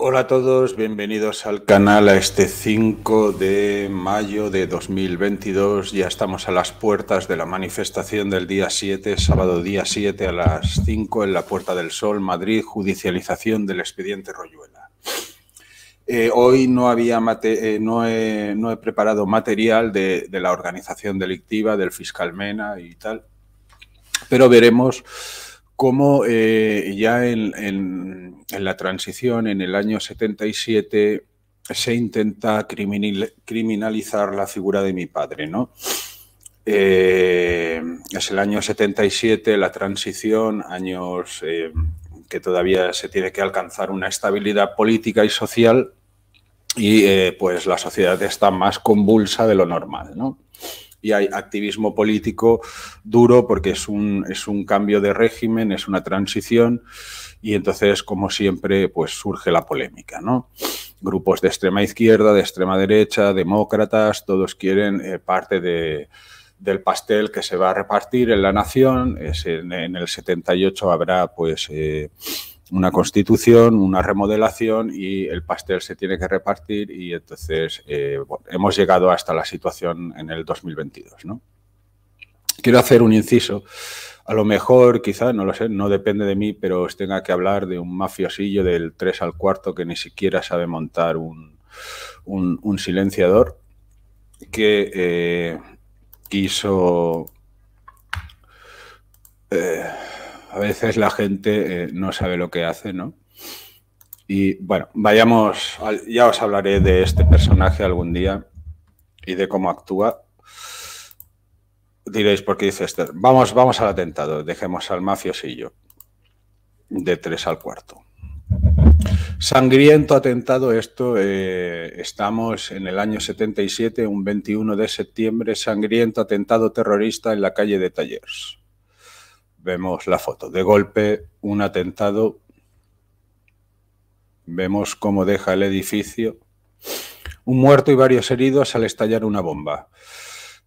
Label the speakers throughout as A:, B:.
A: Hola a todos, bienvenidos al canal a este 5 de mayo de 2022. Ya estamos a las puertas de la manifestación del día 7, sábado día 7 a las 5 en la Puerta del Sol, Madrid, judicialización del expediente Royuela. Hoy no he preparado material de la organización delictiva, del fiscal Mena y tal, pero veremos cómo ya en la transición, en el año 77, se intenta criminalizar la figura de mi padre, ¿no? Es el año 77, la transición, años que todavía se tiene que alcanzar una estabilidad política y social y pues la sociedad está más convulsa de lo normal, ¿no? Y hay activismo político duro porque es un cambio de régimen, es una transición y entonces, como siempre, pues surge la polémica, ¿no? Grupos de extrema izquierda, de extrema derecha, demócratas, todos quieren parte del pastel que se va a repartir en la nación. En el 78 habrá pues una constitución, una remodelación y el pastel se tiene que repartir y entonces bueno, hemos llegado hasta la situación en el 2022, ¿no? Quiero hacer un inciso. A lo mejor, quizá, no lo sé, no depende de mí, pero os tenga que hablar de un mafiosillo del 3 al cuarto que ni siquiera sabe montar un silenciador que quiso... a veces la gente no sabe lo que hace, ¿no? Y bueno, ya os hablaré de este personaje algún día y de cómo actúa. Diréis, ¿por qué dice Esther? Vamos al atentado, dejemos al mafiosillo de 3 al cuarto. Sangriento atentado esto, estamos en el año 77, un 21 de septiembre, sangriento atentado terrorista en la calle de Tallers. Vemos la foto, de golpe un atentado, vemos cómo deja el edificio, un muerto y varios heridos al estallar una bomba.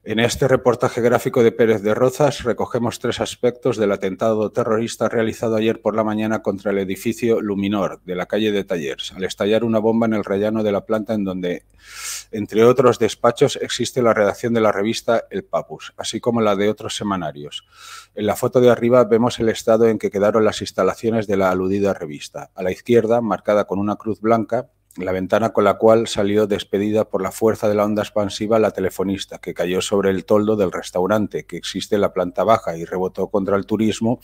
A: En este reportaje gráfico de Pérez de Rozas recogemos 3 aspectos del atentado terrorista realizado ayer por la mañana contra el edificio Luminor de la calle de Tallers, al estallar una bomba en el rellano de la planta en donde, entre otros despachos, existe la redacción de la revista El Papus, así como la de otros semanarios. En la foto de arriba vemos el estado en que quedaron las instalaciones de la aludida revista. A la izquierda, marcada con una cruz blanca, la ventana con la cual salió despedida por la fuerza de la onda expansiva la telefonista, que cayó sobre el toldo del restaurante que existe en la planta baja y rebotó contra el turismo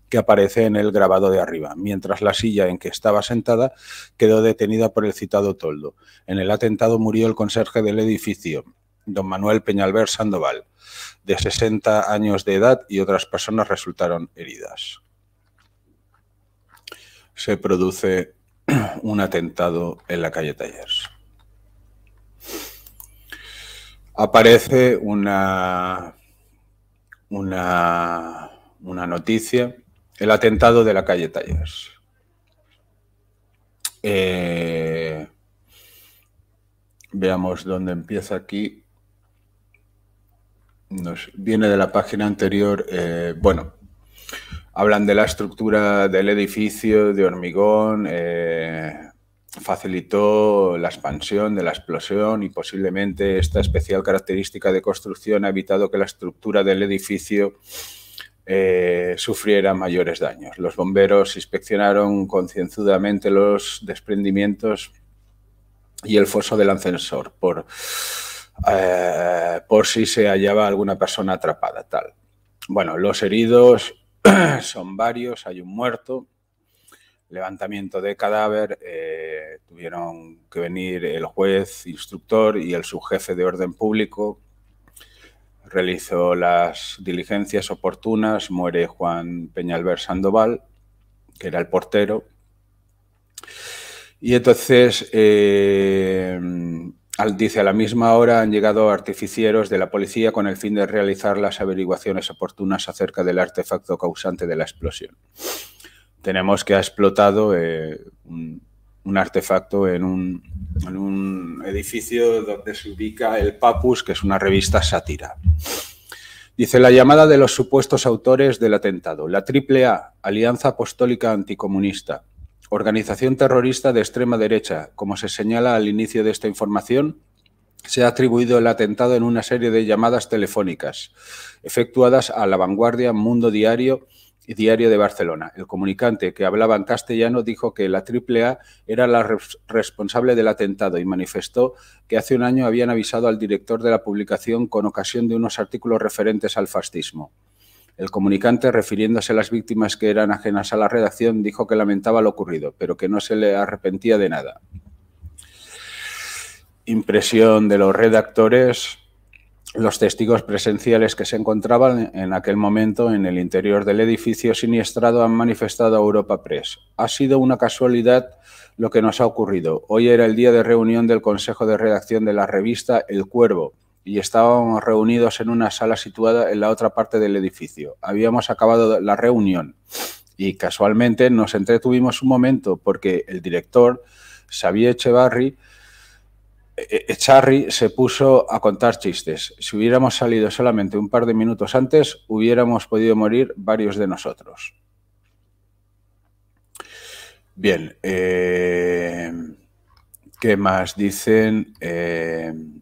A: que aparece en el grabado de arriba, mientras la silla en que estaba sentada quedó detenida por el citado toldo. En el atentado murió el conserje del edificio, don Manuel Peñalver Sandoval, de 60 años de edad, y otras personas resultaron heridas. Se produce un atentado en la calle Tallers. Aparece una noticia, el atentado de la calle Tallers. Veamos dónde empieza aquí. Viene de la página anterior. Bueno, hablan de la estructura del edificio de hormigón, facilitó la expansión de la explosión y posiblemente esta especial característica de construcción ha evitado que la estructura del edificio sufriera mayores daños. Los bomberos inspeccionaron concienzudamente los desprendimientos y el foso del ascensor por si se hallaba alguna persona atrapada. Tal. Bueno, los heridos son varios, hay un muerto, levantamiento de cadáver, tuvieron que venir el juez instructor y el subjefe de orden público, realizó las diligencias oportunas, muere Juan Peñalver Sandoval, que era el portero, y entonces dice, a la misma hora han llegado artificieros de la policía con el fin de realizar las averiguaciones oportunas acerca del artefacto causante de la explosión. Tenemos que ha explotado un artefacto en un edificio donde se ubica El Papus, que es una revista sátira. Dice, la llamada de los supuestos autores del atentado. La AAA, Alianza Apostólica Anticomunista, organización terrorista de extrema derecha. Como se señala al inicio de esta información, se ha atribuido el atentado en una serie de llamadas telefónicas efectuadas a La Vanguardia, Mundo Diario y Diario de Barcelona. El comunicante, que hablaba en castellano, dijo que la AAA era la responsable del atentado y manifestó que hace un año habían avisado al director de la publicación con ocasión de unos artículos referentes al fascismo. El comunicante, refiriéndose a las víctimas que eran ajenas a la redacción, dijo que lamentaba lo ocurrido, pero que no se le arrepentía de nada. Impresión de los redactores. Los testigos presenciales que se encontraban en aquel momento en el interior del edificio siniestrado han manifestado a Europa Press: ha sido una casualidad lo que nos ha ocurrido. Hoy era el día de reunión del Consejo de Redacción de la revista El Cuervo y estábamos reunidos en una sala situada en la otra parte del edificio. Habíamos acabado la reunión y casualmente nos entretuvimos un momento porque el director, Xavier Echarri, se puso a contar chistes. Si hubiéramos salido solamente un par de minutos antes, hubiéramos podido morir varios de nosotros. Bien, ¿qué más dicen? El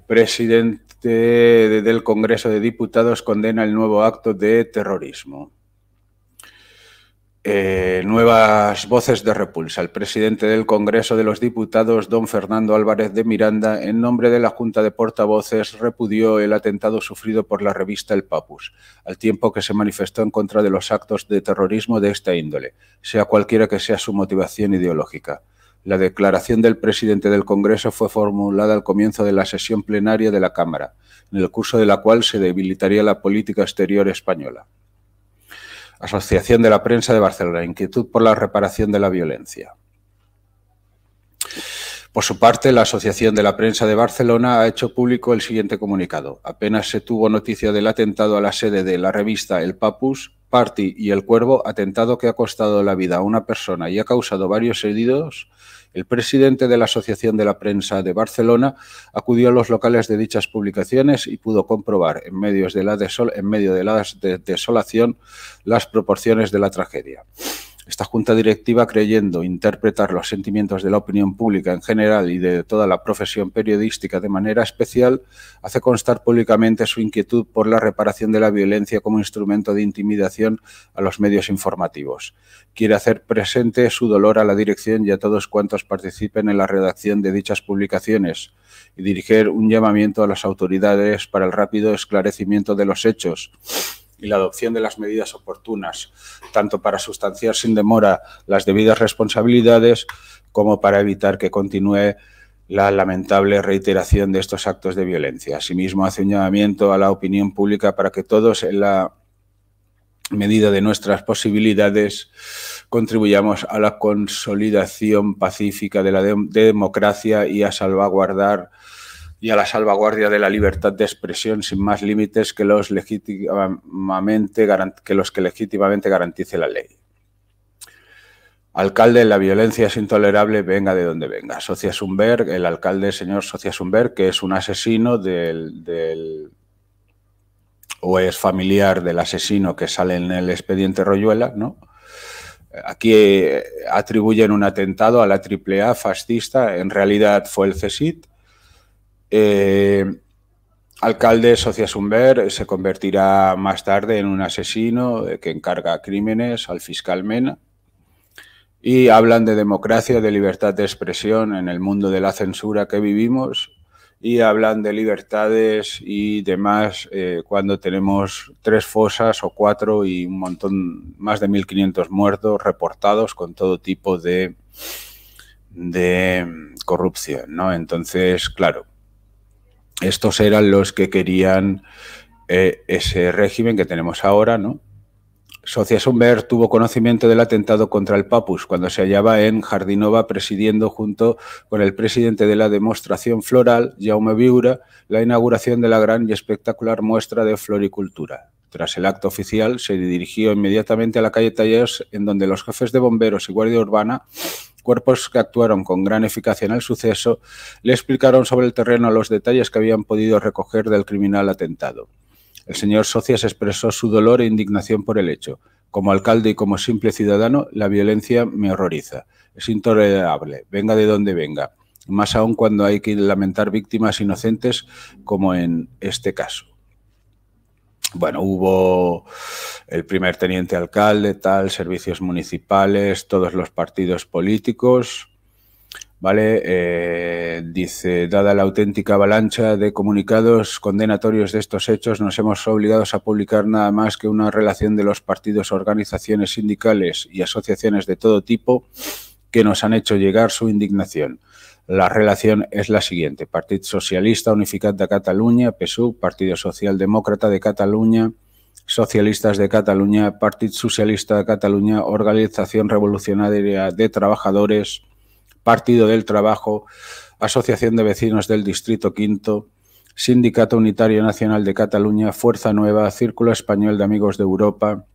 A: presidente del Congreso de Diputados condena el nuevo acto de terrorismo. Nuevas voces de repulsa. El presidente del Congreso de los Diputados, don Fernando Álvarez de Miranda, en nombre de la Junta de Portavoces, repudió el atentado sufrido por la revista El Papus, al tiempo que se manifestó en contra de los actos de terrorismo de esta índole, sea cualquiera que sea su motivación ideológica. La declaración del presidente del Congreso fue formulada al comienzo de la sesión plenaria de la Cámara, en el curso de la cual se debilitaría la política exterior española. Asociación de la Prensa de Barcelona. Inquietud por la reparación de la violencia. Por su parte, la Asociación de la Prensa de Barcelona ha hecho público el siguiente comunicado. Apenas se tuvo noticia del atentado a la sede de la revista El Papus, Parti y El Cuervo, atentado que ha costado la vida a una persona y ha causado varios heridos, el presidente de la Asociación de la Prensa de Barcelona acudió a los locales de dichas publicaciones y pudo comprobar, en medio de la desolación, las proporciones de la tragedia. Esta junta directiva, creyendo interpretar los sentimientos de la opinión pública en general y de toda la profesión periodística de manera especial, hace constar públicamente su inquietud por la reparación de la violencia como instrumento de intimidación a los medios informativos. Quiere hacer presente su dolor a la dirección y a todos cuantos participen en la redacción de dichas publicaciones y dirigir un llamamiento a las autoridades para el rápido esclarecimiento de los hechos y la adopción de las medidas oportunas, tanto para sustanciar sin demora las debidas responsabilidades como para evitar que continúe la lamentable reiteración de estos actos de violencia. Asimismo, hace un llamamiento a la opinión pública para que todos, en la medida de nuestras posibilidades, contribuyamos a la consolidación pacífica de la democracia y a salvaguardar y a la salvaguardia de la libertad de expresión sin más límites que los que legítimamente garantice la ley. Alcalde, la violencia es intolerable, venga de donde venga. Socia Sumberg, el alcalde, señor Socia Sumberg, que es un asesino o es familiar del asesino que sale en el expediente Royuela, ¿no? Aquí atribuyen un atentado a la AAA fascista, en realidad fue el CSIC. Alcalde Socia Sumberg se convertirá más tarde en un asesino que encarga crímenes al fiscal Mena, y hablan de democracia, de libertad de expresión en el mundo de la censura que vivimos, y hablan de libertades y demás cuando tenemos 3 fosas o 4 y un montón, más de 1.500 muertos reportados con todo tipo de corrupción, ¿no? Entonces, claro, estos eran los que querían ese régimen que tenemos ahora, ¿no? Socia Sumberg tuvo conocimiento del atentado contra el Papus cuando se hallaba en Jardinova presidiendo junto con el presidente de la demostración floral, Jaume Viura, la inauguración de la gran y espectacular muestra de floricultura. Tras el acto oficial, se dirigió inmediatamente a la calle Tallers, en donde los jefes de bomberos y guardia urbana, cuerpos que actuaron con gran eficacia en el suceso, le explicaron sobre el terreno los detalles que habían podido recoger del criminal atentado. El señor Socias expresó su dolor e indignación por el hecho. Como alcalde y como simple ciudadano, la violencia me horroriza. Es intolerable, venga de donde venga. Más aún cuando hay que lamentar víctimas inocentes, como en este caso. Bueno, hubo el primer teniente alcalde, servicios municipales, todos los partidos políticos, ¿vale? Dice, dada la auténtica avalancha de comunicados condenatorios de estos hechos, nos hemos obligado a publicar nada más que una relación de los partidos, organizaciones sindicales y asociaciones de todo tipo que nos han hecho llegar su indignación. La relación es la siguiente: Partit Socialista Unificat de Catalunya, PSUC, Partido Socialdemòcrata de Catalunya, Socialistas de Catalunya, Partit Socialista de Catalunya, Organización Revolucionaria de Trabajadores, Partido del Trabajo, Asociación de Vecinos del Distrito V, Sindicato Unitario Nacional de Catalunya, Fuerza Nueva, Círculo Español de Amigos de Europa,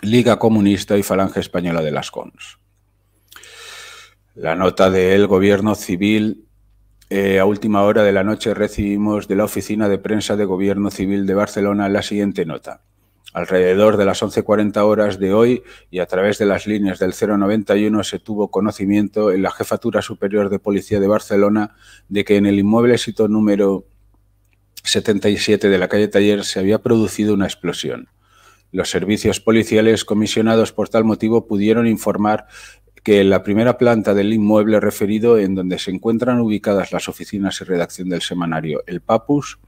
A: Liga Comunista y Falange Española de las Cons. La nota del Gobierno Civil. A última hora de la noche recibimos de la Oficina de Prensa de Gobierno Civil de Barcelona la siguiente nota. Alrededor de las 11:40 horas de hoy y a través de las líneas del 091 se tuvo conocimiento en la Jefatura Superior de Policía de Barcelona de que en el inmueble sitio número 77 de la calle Taller se había producido una explosión. Los servicios policiales comisionados por tal motivo pudieron informar que en la primera planta del inmueble referido, en donde se encuentran ubicadas las oficinas y redacción del semanario El Papus,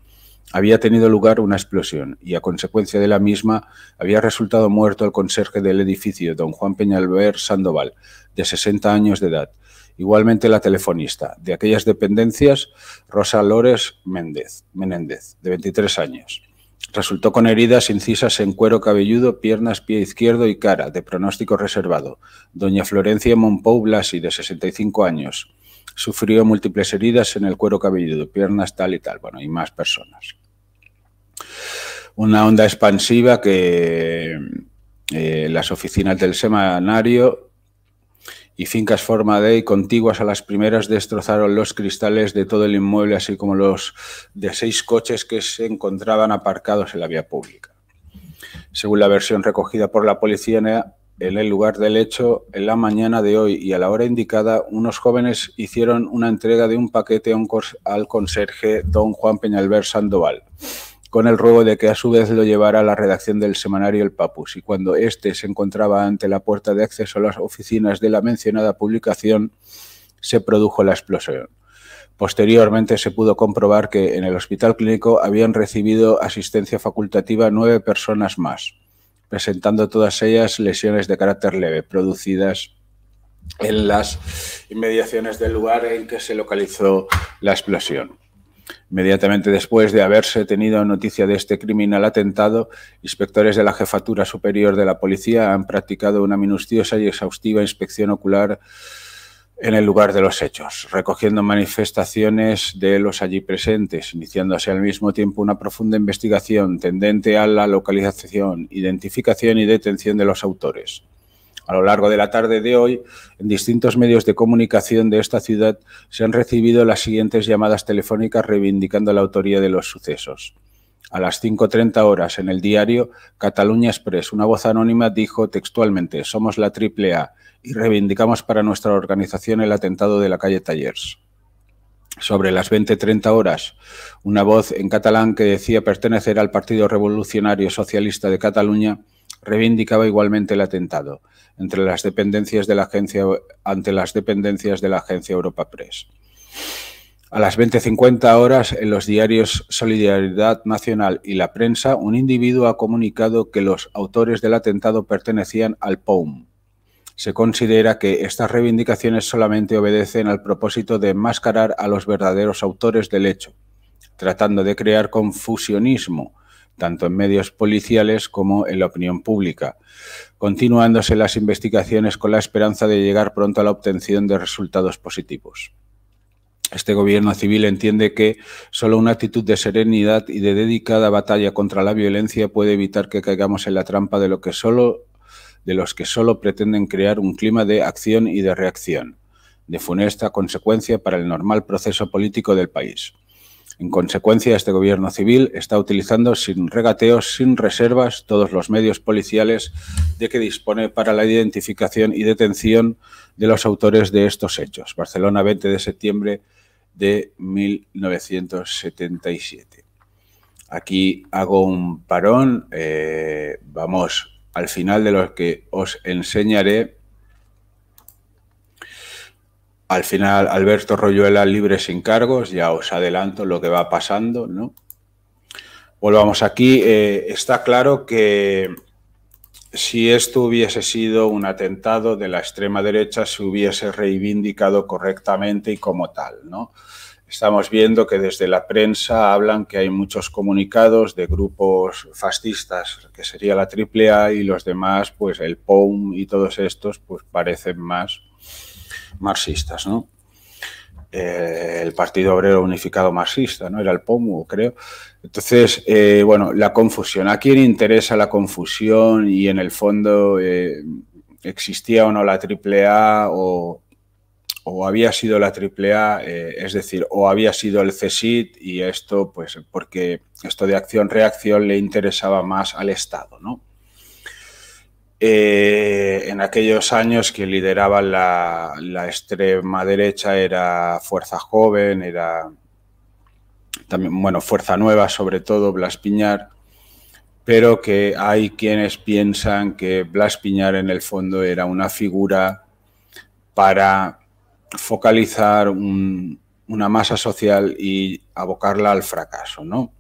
A: había tenido lugar una explosión y, a consecuencia de la misma, había resultado muerto el conserje del edificio, don Juan Peñalver Sandoval, de 60 años de edad. Igualmente la telefonista de aquellas dependencias, Rosa Lores Menéndez, de 23 años. Resultó con heridas incisas en cuero cabelludo, piernas, pie izquierdo y cara, de pronóstico reservado. Doña Florencia Monpou Blasi, de 65 años. Sufrió múltiples heridas en el cuero cabelludo, piernas tal y tal. Bueno, y más personas. Una onda expansiva que las oficinas del semanario y fincas Forma Day contiguas a las primeras destrozaron los cristales de todo el inmueble, así como los de 6 coches que se encontraban aparcados en la vía pública. Según la versión recogida por la policía, en el lugar del hecho, en la mañana de hoy y a la hora indicada, unos jóvenes hicieron una entrega de un paquete al conserje don Juan Peñalver Sandoval, con el ruego de que a su vez lo llevara a la redacción del semanario El Papus, y cuando éste se encontraba ante la puerta de acceso a las oficinas de la mencionada publicación, se produjo la explosión. Posteriormente se pudo comprobar que en el hospital clínico habían recibido asistencia facultativa 9 personas más, presentando todas ellas lesiones de carácter leve, producidas en las inmediaciones del lugar en que se localizó la explosión. Inmediatamente después de haberse tenido noticia de este criminal atentado, inspectores de la Jefatura Superior de la Policía han practicado una minuciosa y exhaustiva inspección ocular en el lugar de los hechos, recogiendo manifestaciones de los allí presentes, iniciándose al mismo tiempo una profunda investigación tendente a la localización, identificación y detención de los autores. A lo largo de la tarde de hoy, en distintos medios de comunicación de esta ciudad se han recibido las siguientes llamadas telefónicas reivindicando la autoría de los sucesos. A las 5:30 horas en el diario Catalunya Express, una voz anónima dijo textualmente: «Somos la AAA y reivindicamos para nuestra organización el atentado de la calle Tallers». Sobre las 20:30 horas, una voz en catalán que decía pertenecer al Partido Revolucionario Socialista de Cataluña reivindicaba igualmente el atentado ante las dependencias de la agencia Europa Press. A las 20:50 horas, en los diarios Solidaridad Nacional y La Prensa, un individuo ha comunicado que los autores del atentado pertenecían al POUM. Se considera que estas reivindicaciones solamente obedecen al propósito de enmascarar a los verdaderos autores del hecho, tratando de crear confusionismo tanto en medios policiales como en la opinión pública, continuándose las investigaciones con la esperanza de llegar pronto a la obtención de resultados positivos. Este gobierno civil entiende que solo una actitud de serenidad y de dedicada batalla contra la violencia puede evitar que caigamos en la trampa de los que solo pretenden crear un clima de acción y de reacción, de funesta consecuencia para el normal proceso político del país. En consecuencia, este gobierno civil está utilizando sin regateos, sin reservas, todos los medios policiales de que dispone para la identificación y detención de los autores de estos hechos. Barcelona, 20 de septiembre de 1977. Aquí hago un parón, vamos al final de lo que os enseñaré. Al final, Alberto Royuela libre sin cargos, ya os adelanto lo que va pasando, ¿no? Volvamos aquí. Está claro que si esto hubiese sido un atentado de la extrema derecha, se hubiese reivindicado correctamente y como tal, ¿no? Estamos viendo que desde la prensa hablan que hay muchos comunicados de grupos fascistas, que sería la AAA, y los demás, pues el POUM y todos estos, pues parecen más marxistas, ¿no? El Partido Obrero Unificado Marxista, ¿no? Era el POMU, creo. Entonces, bueno, la confusión. ¿A quién interesa la confusión? Y en el fondo, ¿existía o no la AAA o había sido la AAA? Es decir, o había sido el CSIC, y esto, pues, porque esto de acción-reacción le interesaba más al Estado, ¿no? En aquellos años quien lideraba la extrema derecha era Fuerza Joven, era también, bueno, Fuerza Nueva, sobre todo Blas Piñar, pero que hay quienes piensan que Blas Piñar en el fondo era una figura para focalizar una masa social y abocarla al fracaso, ¿no?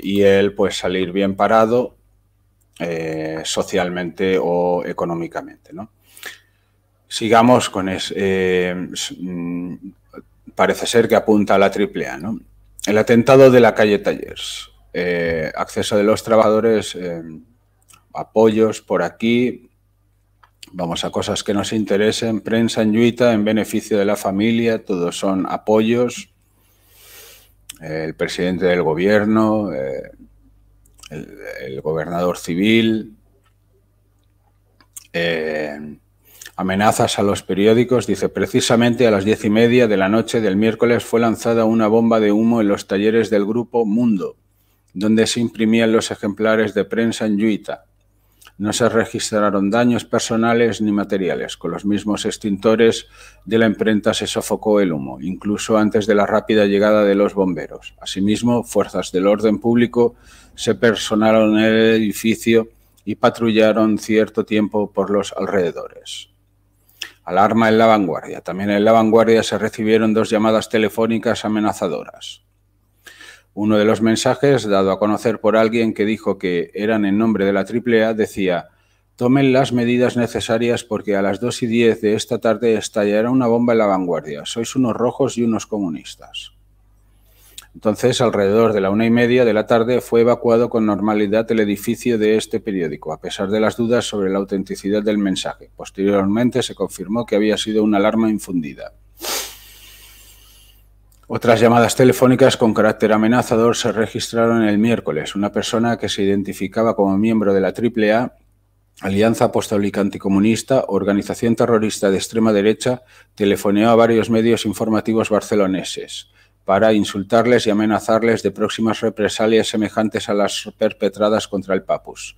A: Y él, pues, salir bien parado socialmente o económicamente, ¿no? Sigamos con eso. Parece ser que apunta a la AAA, ¿no? El atentado de la calle Tallers. Acceso de los trabajadores, apoyos por aquí. Vamos a cosas que nos interesen. Prensa en Lluita en beneficio de la familia. Todos son apoyos. El presidente del gobierno, el gobernador civil, amenazas a los periódicos. Dice, precisamente a las 10:30 de la noche del miércoles fue lanzada una bomba de humo en los talleres del grupo Mundo, donde se imprimían los ejemplares de prensa en Lluita. No se registraron daños personales ni materiales. Con los mismos extintores de la imprenta se sofocó el humo, incluso antes de la rápida llegada de los bomberos. Asimismo, fuerzas del orden público se personaron en el edificio y patrullaron cierto tiempo por los alrededores. Alarma en La Vanguardia. También en La Vanguardia se recibieron 2 llamadas telefónicas amenazadoras. Uno de los mensajes, dado a conocer por alguien que dijo que eran en nombre de la AAA, decía: tomen las medidas necesarias porque a las 2:10 de esta tarde estallará una bomba en La Vanguardia. Sois unos rojos y unos comunistas. Entonces, alrededor de la 1:30 de la tarde fue evacuado con normalidad el edificio de este periódico, a pesar de las dudas sobre la autenticidad del mensaje. Posteriormente se confirmó que había sido una alarma infundida. Otras llamadas telefónicas con carácter amenazador se registraron el miércoles. Una persona que se identificaba como miembro de la AAA, Alianza Apostólica Anticomunista, organización terrorista de extrema derecha, telefoneó a varios medios informativos barceloneses para insultarles y amenazarles de próximas represalias semejantes a las perpetradas contra el Papus.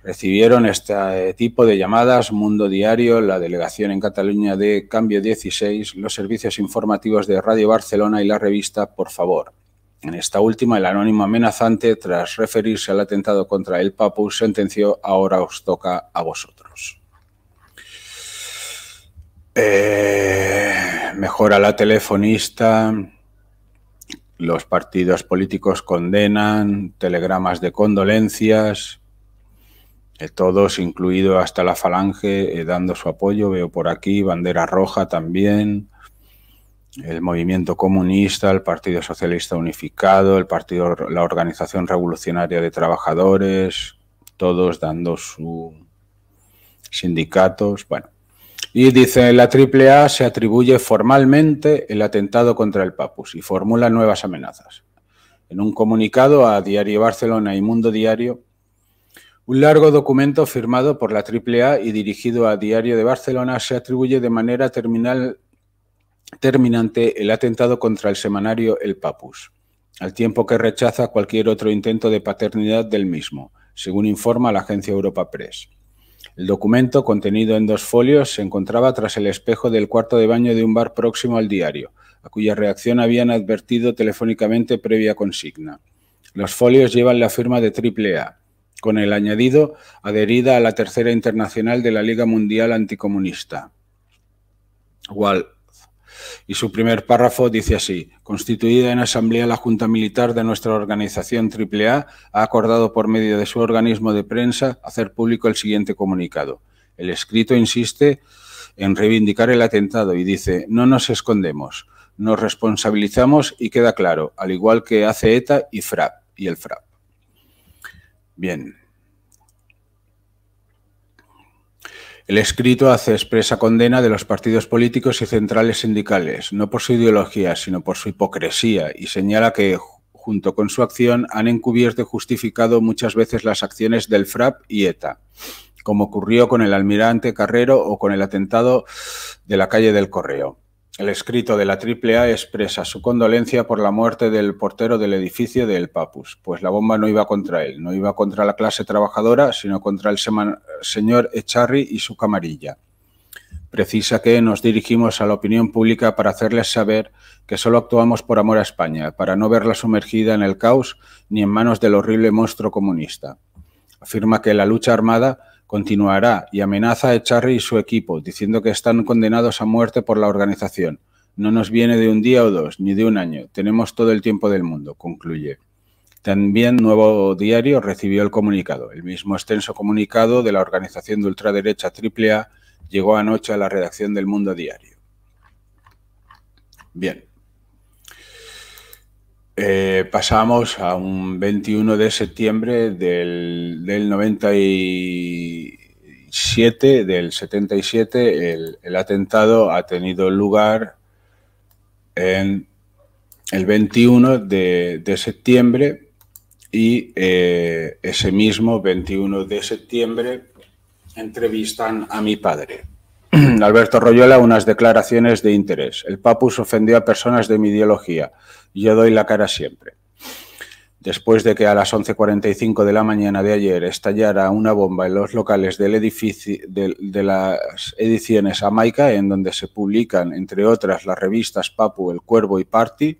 A: Recibieron este tipo de llamadas Mundo Diario, la delegación en Cataluña de Cambio 16, los servicios informativos de Radio Barcelona y la revista Por Favor. En esta última, el anónimo amenazante, tras referirse al atentado contra el Papus, sentenció: ahora os toca a vosotros. Mejora la telefonista. Los partidos políticos condenan, telegramas de condolencias. Todos, incluido hasta la Falange, dando su apoyo. Veo por aquí bandera roja también. El movimiento comunista, el Partido Socialista Unificado, la Organización Revolucionaria de Trabajadores, todos dando sus sindicatos. Bueno, y dice, la AAA se atribuye formalmente el atentado contra el Papus y formula nuevas amenazas. En un comunicado a Diario Barcelona y Mundo Diario, un largo documento firmado por la AAA y dirigido a Diario de Barcelona se atribuye de manera terminal terminante el atentado contra el semanario El Papus, al tiempo que rechaza cualquier otro intento de paternidad del mismo, según informa la agencia Europa Press. El documento, contenido en 2 folios, se encontraba tras el espejo del cuarto de baño de un bar próximo al diario, a cuya reacción habían advertido telefónicamente previa consigna. Los folios llevan la firma de AAA, con el añadido adherida a la Tercera Internacional de la Liga Mundial Anticomunista, WALT. Y su primer párrafo dice así: constituida en asamblea la Junta Militar de nuestra organización AAA ha acordado por medio de su organismo de prensa hacer público el siguiente comunicado. El escrito insiste en reivindicar el atentado y dice: no nos escondemos, nos responsabilizamos y queda claro, al igual que hace ETA y el FRAP. Bien. El escrito hace expresa condena de los partidos políticos y centrales sindicales, no por su ideología, sino por su hipocresía, y señala que, junto con su acción, han encubierto y justificado muchas veces las acciones del FRAP y ETA, como ocurrió con el almirante Carrero o con el atentado de la calle del Correo. El escrito de la AAA expresa su condolencia por la muerte del portero del edificio de El Papus, pues la bomba no iba contra él, no iba contra la clase trabajadora, sino contra el señor Echarri y su camarilla. Precisa que nos dirigimos a la opinión pública para hacerles saber que solo actuamos por amor a España, para no verla sumergida en el caos ni en manos del horrible monstruo comunista. Afirma que la lucha armada continuará y amenaza a Echarri y su equipo, diciendo que están condenados a muerte por la organización. No nos viene de un día o 2, ni de un año. Tenemos todo el tiempo del mundo, concluye. También Nuevo Diario recibió el comunicado. El mismo extenso comunicado de la organización de ultraderecha AAA llegó anoche a la redacción del Mundo Diario. Bien. Pasamos a un 21 de septiembre del 97, del 77. El atentado ha tenido lugar en el 21 de septiembre y ese mismo 21 de septiembre entrevistan a mi padre. Alberto Royola, unas declaraciones de interés. El Papus ofendió a personas de mi ideología. Yo doy la cara siempre. Después de que a las 11:45 de la mañana de ayer estallara una bomba en los locales del edificio de las ediciones Amaica, en donde se publican, entre otras, las revistas Papu, El Cuervo y Party,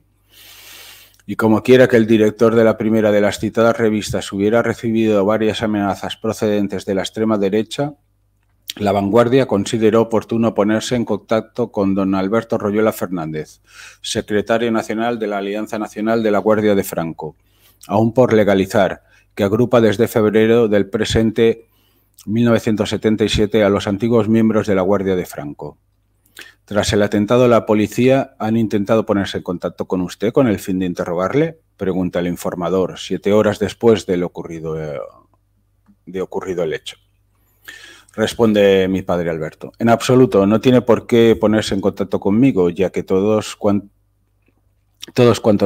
A: y como quiera que el director de la primera de las citadas revistas hubiera recibido varias amenazas procedentes de la extrema derecha, La Vanguardia consideró oportuno ponerse en contacto con don Alberto Royola Fernández, secretario nacional de la Alianza Nacional de la Guardia de Franco, aún por legalizar, que agrupa desde febrero del presente 1977 a los antiguos miembros de la Guardia de Franco. Tras el atentado, la policía han intentado ponerse en contacto con usted con el fin de interrogarle, pregunta el informador, 7 horas después de ocurrido el hecho. Responde mi padre Alberto: en absoluto, no tiene por qué ponerse en contacto conmigo, ya que todos cuantos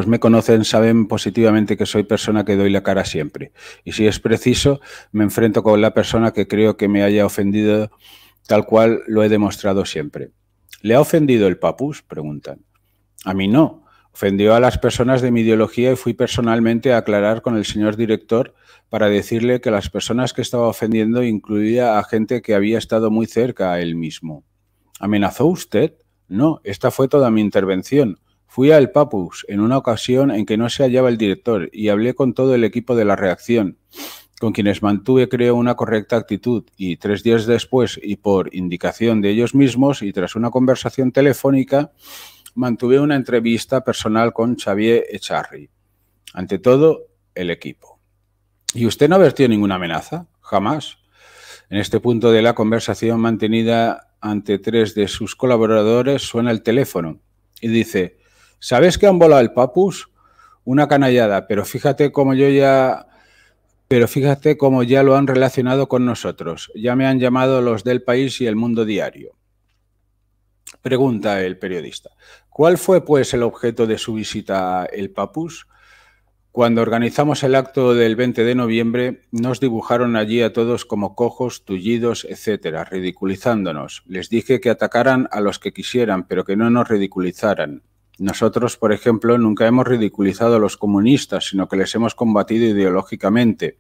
A: me conocen saben positivamente que soy persona que doy la cara siempre. Y si es preciso, me enfrento con la persona que creo que me haya ofendido, tal cual lo he demostrado siempre. ¿Le ha ofendido el Papus?, preguntan. A mí no. Ofendió a las personas de mi ideología y fui personalmente a aclarar con el señor director para decirle que las personas que estaba ofendiendo incluía a gente que había estado muy cerca a él mismo. ¿Amenazó usted? No, esta fue toda mi intervención. Fui a El Papus en una ocasión en que no se hallaba el director y hablé con todo el equipo de la reacción, con quienes mantuve, creo, una correcta actitud, y 3 días después, y por indicación de ellos mismos y tras una conversación telefónica, mantuve una entrevista personal con Xavier Echarri. Ante todo, el equipo. ¿Y usted no vertió ninguna amenaza? Jamás. En este punto de la conversación mantenida ante 3 de sus colaboradores suena el teléfono y dice: ¿sabes que han volado el Papus? Una canallada, pero fíjate cómo ya lo han relacionado con nosotros. Ya me han llamado los del País y El Mundo Diario. Pregunta el periodista: ¿cuál fue, pues, el objeto de su visita a El Papus? Cuando organizamos el acto del 20 de noviembre, nos dibujaron allí a todos como cojos, tullidos, etcétera, ridiculizándonos. Les dije que atacaran a los que quisieran, pero que no nos ridiculizaran. Nosotros, por ejemplo, nunca hemos ridiculizado a los comunistas, sino que les hemos combatido ideológicamente.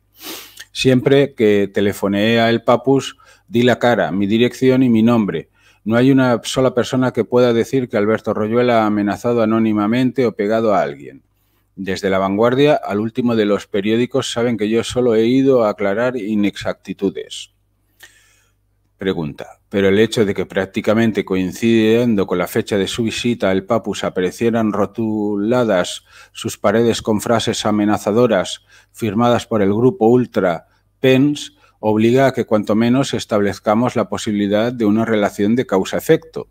A: Siempre que telefoneé a El Papus, di la cara, mi dirección y mi nombre. No hay una sola persona que pueda decir que Alberto Royuela ha amenazado anónimamente o pegado a alguien. Desde La Vanguardia al último de los periódicos saben que yo solo he ido a aclarar inexactitudes. Pregunta, pero el hecho de que prácticamente coincidiendo con la fecha de su visita al Papus aparecieran rotuladas sus paredes con frases amenazadoras firmadas por el grupo ultra PENS obliga a que cuanto menos establezcamos la posibilidad de una relación de causa-efecto.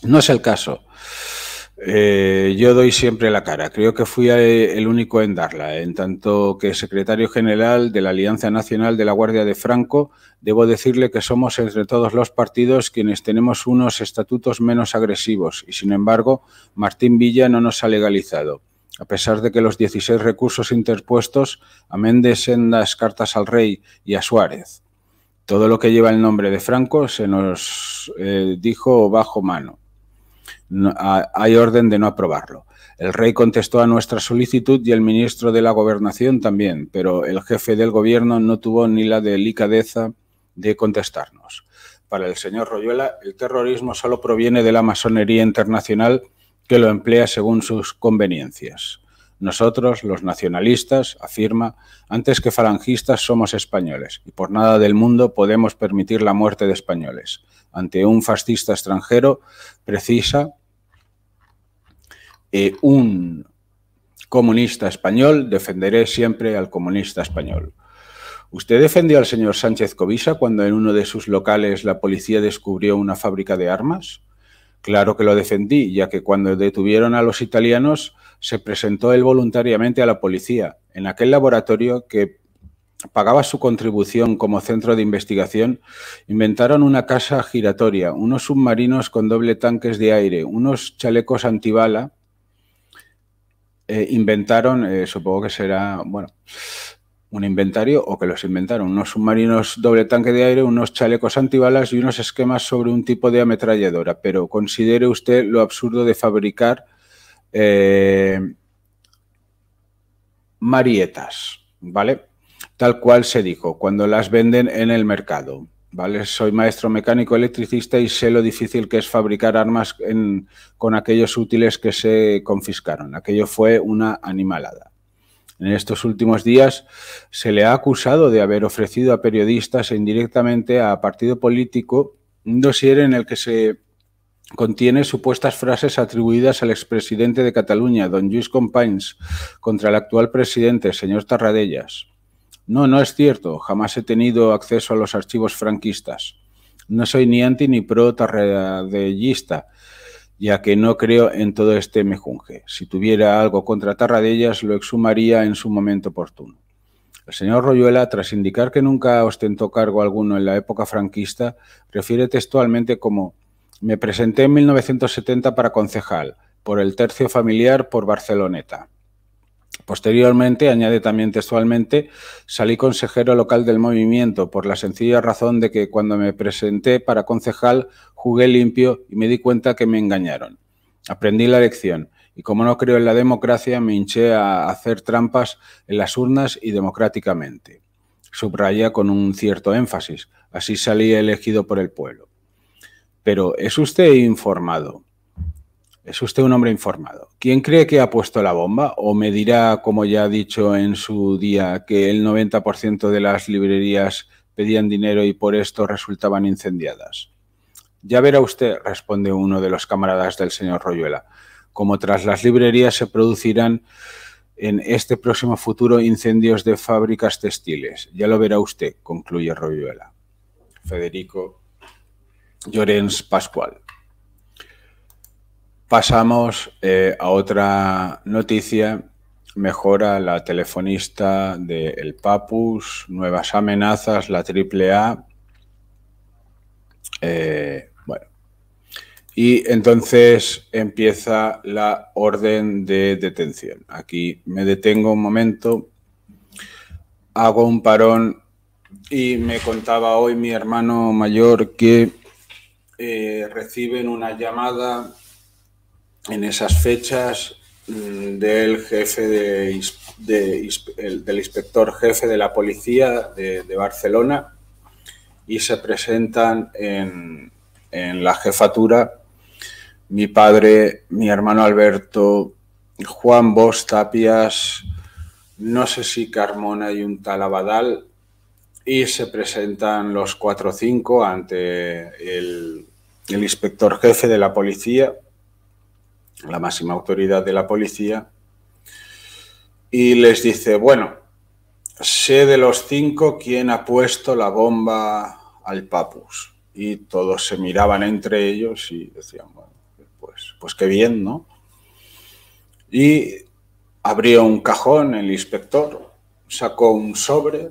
A: No es el caso. Yo doy siempre la cara. Creo que fui el único en darla. En tanto que secretario general de la Alianza Nacional de la Guardia de Franco, debo decirle que somos entre todos los partidos quienes tenemos unos estatutos menos agresivos y, sin embargo, Martín Villa no nos ha legalizado. A pesar de que los 16 recursos interpuestos, amén de sendas cartas al rey y a Suárez. Todo lo que lleva el nombre de Franco se nos dijo bajo mano. No, hay orden de no aprobarlo. El rey contestó a nuestra solicitud y el ministro de la Gobernación también, pero el jefe del gobierno no tuvo ni la delicadeza de contestarnos. Para el señor Royuela, el terrorismo solo proviene de la masonería internacional que lo emplea según sus conveniencias. Nosotros, los nacionalistas, afirma, antes que falangistas somos españoles y por nada del mundo podemos permitir la muerte de españoles. Ante un fascista extranjero precisa un comunista español, defenderé siempre al comunista español. ¿Usted defendió al señor Sánchez Covisa cuando en uno de sus locales la policía descubrió una fábrica de armas? Claro que lo defendí, ya que cuando detuvieron a los italianos se presentó él voluntariamente a la policía. En aquel laboratorio que pagaba su contribución como centro de investigación, inventaron una casa giratoria, unos submarinos con doble tanques de aire, unos chalecos antibala, inventaron, supongo que será, bueno, un inventario o que los inventaron, unos submarinos doble tanque de aire, unos chalecos antibalas y unos esquemas sobre un tipo de ametralladora. Pero considere usted lo absurdo de fabricar marietas, ¿vale? Tal cual se dijo, cuando las venden en el mercado, ¿vale? Soy maestro mecánico electricista y sé lo difícil que es fabricar armas con aquellos útiles que se confiscaron. Aquello fue una animalada. En estos últimos días se le ha acusado de haber ofrecido a periodistas e indirectamente a partido político un dossier en el que se contiene supuestas frases atribuidas al expresidente de Cataluña, don Lluís Companys, contra el actual presidente, señor Tarradellas. No, no es cierto. Jamás he tenido acceso a los archivos franquistas. No soy ni anti ni pro tarradellista, ya que no creo en todo este mejunje. Si tuviera algo contra Tarradellas, lo exhumaría en su momento oportuno. El señor Royuela, tras indicar que nunca ostentó cargo alguno en la época franquista, refiere textualmente como «Me presenté en 1970 para concejal, por el tercio familiar por Barceloneta». Posteriormente, añade también textualmente, salí consejero local del movimiento por la sencilla razón de que cuando me presenté para concejal jugué limpio y me di cuenta que me engañaron. Aprendí la lección y como no creo en la democracia me hinché a hacer trampas en las urnas y democráticamente. Subraya con un cierto énfasis, así salí elegido por el pueblo. Pero ¿es usted informado? ¿Es usted un hombre informado? ¿Quién cree que ha puesto la bomba? ¿O me dirá, como ya ha dicho en su día, que el 90% de las librerías pedían dinero y por esto resultaban incendiadas? Ya verá usted, responde uno de los camaradas del señor Royuela, como tras las librerías se producirán en este próximo futuro incendios de fábricas textiles. Ya lo verá usted, concluye Royuela. Federico Llorens Pascual. Pasamos a otra noticia. Mejora la telefonista de El Papus, nuevas amenazas, la AAA. Bueno, Y entonces empieza la orden de detención. Aquí me detengo un momento, hago un parón y me contaba hoy mi hermano mayor que reciben una llamada en esas fechas del jefe del inspector jefe de la policía de Barcelona y se presentan en la jefatura mi padre, mi hermano Alberto, Juan Bosch Tapias, no sé si Carmona y un tal Abadal, y se presentan los 4 o 5 ante el inspector jefe de la policía, la máxima autoridad de la policía, y les dice, bueno, sé de los 5 quién ha puesto la bomba al Papus. Y todos se miraban entre ellos y decían, bueno, pues qué bien, ¿no? Y abrió un cajón el inspector, sacó un sobre,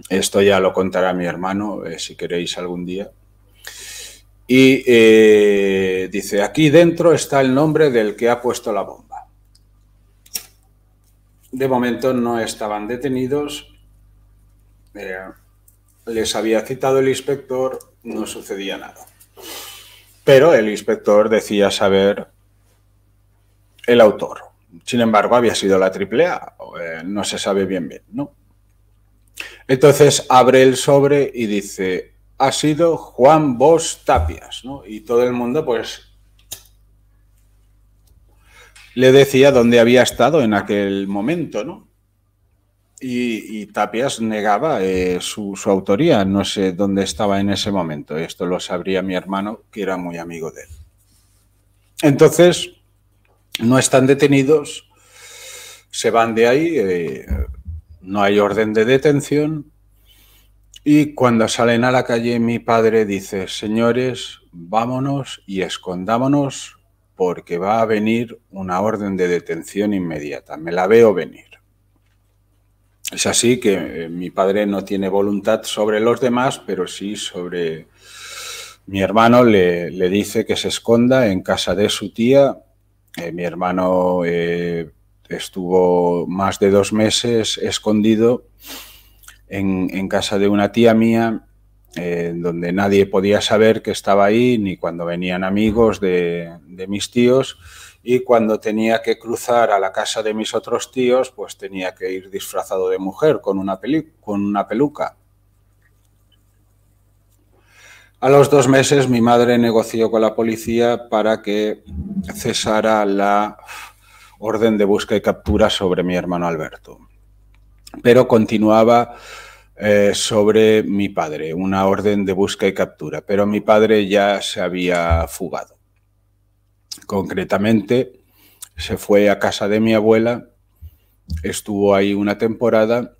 A: esto ya lo contará mi hermano, si queréis algún día, y dice, aquí dentro está el nombre del que ha puesto la bomba. De momento no estaban detenidos, les había citado el inspector, no sucedía nada. Pero el inspector decía saber el autor. Sin embargo, había sido la AAA, no se sabe bien, ¿no? Entonces abre el sobre y dice, ha sido Juan Bosch Tapias, ¿no? Y todo el mundo, pues, le decía dónde había estado en aquel momento, ¿no? Y Tapias negaba su autoría, no sé dónde estaba en ese momento. Esto lo sabría mi hermano, que era muy amigo de él. Entonces, no están detenidos, se van de ahí, no hay orden de detención, y cuando salen a la calle mi padre dice, señores, vámonos y escondámonos porque va a venir una orden de detención inmediata, me la veo venir. Es así que mi padre no tiene voluntad sobre los demás, pero sí sobre mi hermano. Le dice que se esconda en casa de su tía. Mi hermano estuvo más de 2 meses escondido en casa de una tía mía, donde nadie podía saber que estaba ahí, ni cuando venían amigos de mis tíos. Y cuando tenía que cruzar a la casa de mis otros tíos, pues tenía que ir disfrazado de mujer con una peluca. A los 2 meses mi madre negoció con la policía para que cesara la orden de busca y captura sobre mi hermano Alberto. Pero continuaba sobre mi padre, una orden de busca y captura. Pero mi padre ya se había fugado. Concretamente, se fue a casa de mi abuela, estuvo ahí una temporada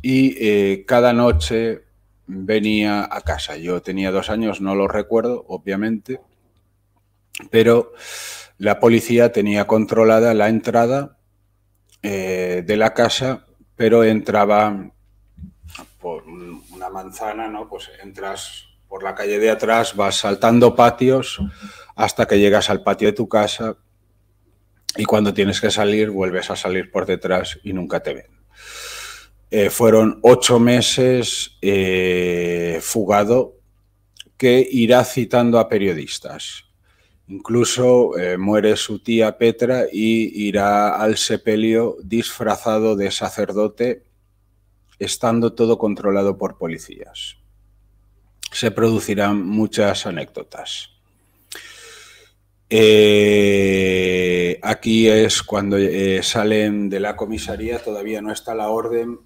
A: y cada noche venía a casa. Yo tenía 2 años, no lo recuerdo, obviamente, pero la policía tenía controlada la entrada de la casa, pero entraba por una manzana, ¿no? Pues entras por la calle de atrás, vas saltando patios hasta que llegas al patio de tu casa y cuando tienes que salir, vuelves a salir por detrás y nunca te ven. Fueron 8 meses fugado, que irá citando a periodistas. Incluso muere su tía Petra y irá al sepelio disfrazado de sacerdote, estando todo controlado por policías. Se producirán muchas anécdotas. Aquí es cuando salen de la comisaría, todavía no está la orden.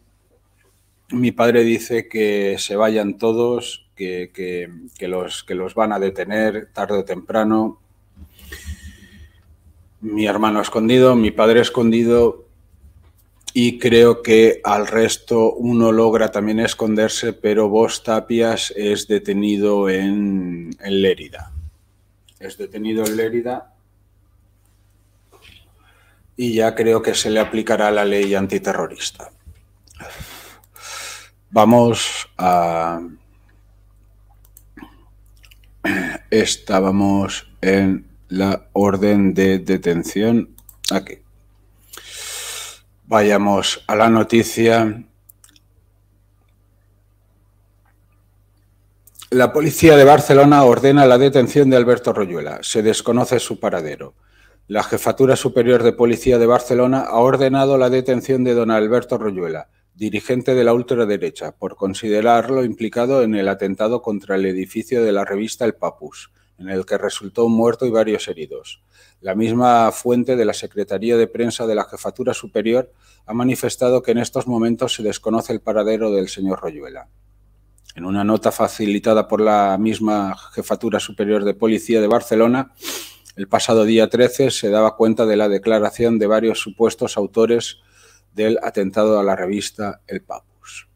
A: Mi padre dice que se vayan todos, que los van a detener tarde o temprano. Mi hermano escondido, mi padre escondido, y creo que al resto uno logra también esconderse, pero Bosch Tapias es detenido en Lérida. Es detenido en Lérida y ya creo que se le aplicará la ley antiterrorista. Vamos Estábamos en la orden de detención. Aquí. Vayamos a la noticia. La policía de Barcelona ordena la detención de Alberto Royuela. Se desconoce su paradero. La Jefatura Superior de Policía de Barcelona ha ordenado la detención de don Alberto Royuela, dirigente de la ultraderecha, por considerarlo implicado en el atentado contra el edificio de la revista El Papus, en el que resultó un muerto y varios heridos. La misma fuente de la Secretaría de Prensa de la Jefatura Superior ha manifestado que en estos momentos se desconoce el paradero del señor Royuela. En una nota facilitada por la misma Jefatura Superior de Policía de Barcelona, el pasado día 13 se daba cuenta de la declaración de varios supuestos autores del atentado a la revista El Papus.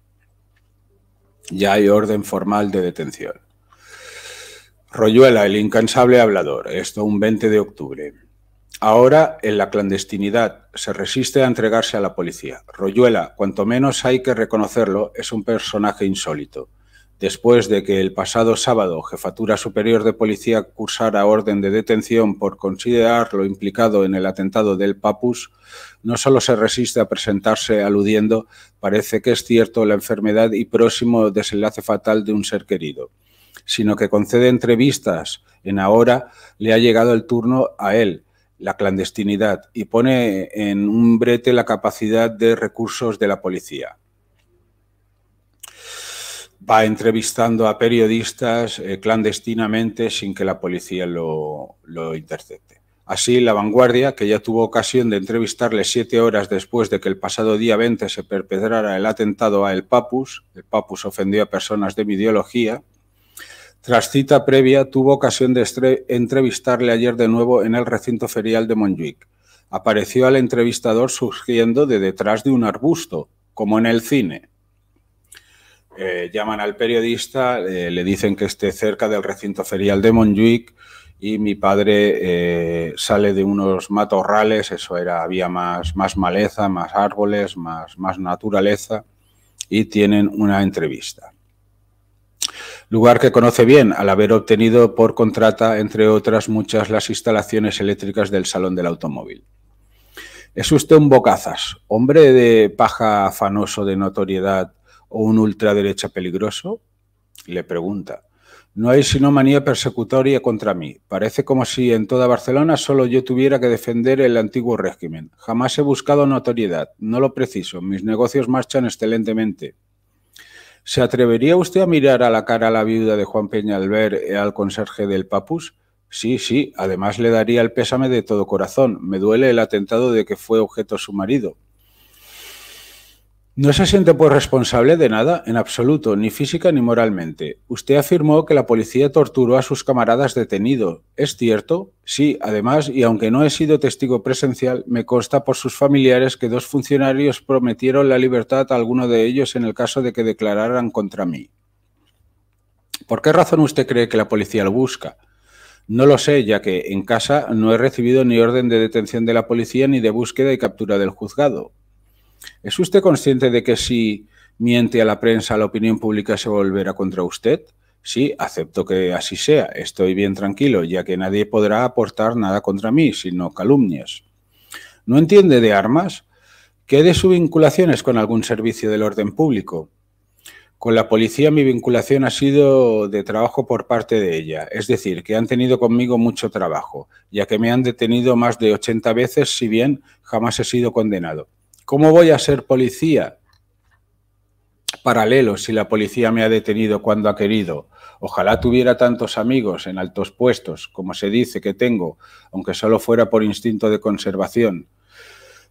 A: Ya hay orden formal de detención. Royuela, el incansable hablador. Esto un 20 de octubre. Ahora, en la clandestinidad, se resiste a entregarse a la policía. Royuela, cuanto menos hay que reconocerlo, es un personaje insólito. Después de que el pasado sábado Jefatura Superior de Policía cursara orden de detención por considerarlo implicado en el atentado del Papus, no solo se resiste a presentarse aludiendo, parece que es cierto, la enfermedad y próximo desenlace fatal de un ser querido, sino que concede entrevistas en Ahora, le ha llegado el turno a él, la clandestinidad, y pone en un brete la capacidad de recursos de la policía. Va entrevistando a periodistas clandestinamente sin que la policía lo intercepte. Así, La Vanguardia, que ya tuvo ocasión de entrevistarle 7 horas después de que el pasado día 20 se perpetrara el atentado a El Papus ofendió a personas de mi ideología, tras cita previa tuvo ocasión de entrevistarle ayer de nuevo en el recinto ferial de Montjuïc. Apareció al entrevistador surgiendo de detrás de un arbusto, como en el cine. Llaman al periodista, le dicen que esté cerca del recinto ferial de Montjuïc y mi padre sale de unos matorrales, había más maleza, más árboles, más naturaleza, y tienen una entrevista. Lugar que conoce bien al haber obtenido por contrata, entre otras muchas, las instalaciones eléctricas del Salón del Automóvil. ¿Es usted un bocazas, hombre de paja afanoso de notoriedad o un ultraderecha peligroso? Le pregunta. No hay sino manía persecutoria contra mí. Parece como si en toda Barcelona solo yo tuviera que defender el antiguo régimen. Jamás he buscado notoriedad, no lo preciso. Mis negocios marchan excelentemente. ¿Se atrevería usted a mirar a la cara a la viuda de Juan Peñalver y al conserje del Papus? Sí, además le daría el pésame de todo corazón. Me duele el atentado de que fue objeto su marido. ¿No se siente pues responsable de nada? En absoluto, ni física ni moralmente. Usted afirmó que la policía torturó a sus camaradas detenidos. ¿Es cierto? Sí, además, y aunque no he sido testigo presencial, me consta por sus familiares que 2 funcionarios prometieron la libertad a alguno de ellos en el caso de que declararan contra mí. ¿Por qué razón usted cree que la policía lo busca? No lo sé, ya que en casa no he recibido ni orden de detención de la policía ni de búsqueda y captura del juzgado. ¿Es usted consciente de que si miente a la prensa, la opinión pública se volverá contra usted? Sí, acepto que así sea. Estoy bien tranquilo, ya que nadie podrá aportar nada contra mí, sino calumnias. ¿No entiende de armas? ¿Qué de su vinculación es con algún servicio del orden público? Con la policía mi vinculación ha sido de trabajo por parte de ella, es decir, que han tenido conmigo mucho trabajo, ya que me han detenido más de 80 veces, si bien jamás he sido condenado. ¿Cómo voy a ser policía paralelo si la policía me ha detenido cuando ha querido? Ojalá tuviera tantos amigos en altos puestos, como se dice que tengo, aunque solo fuera por instinto de conservación.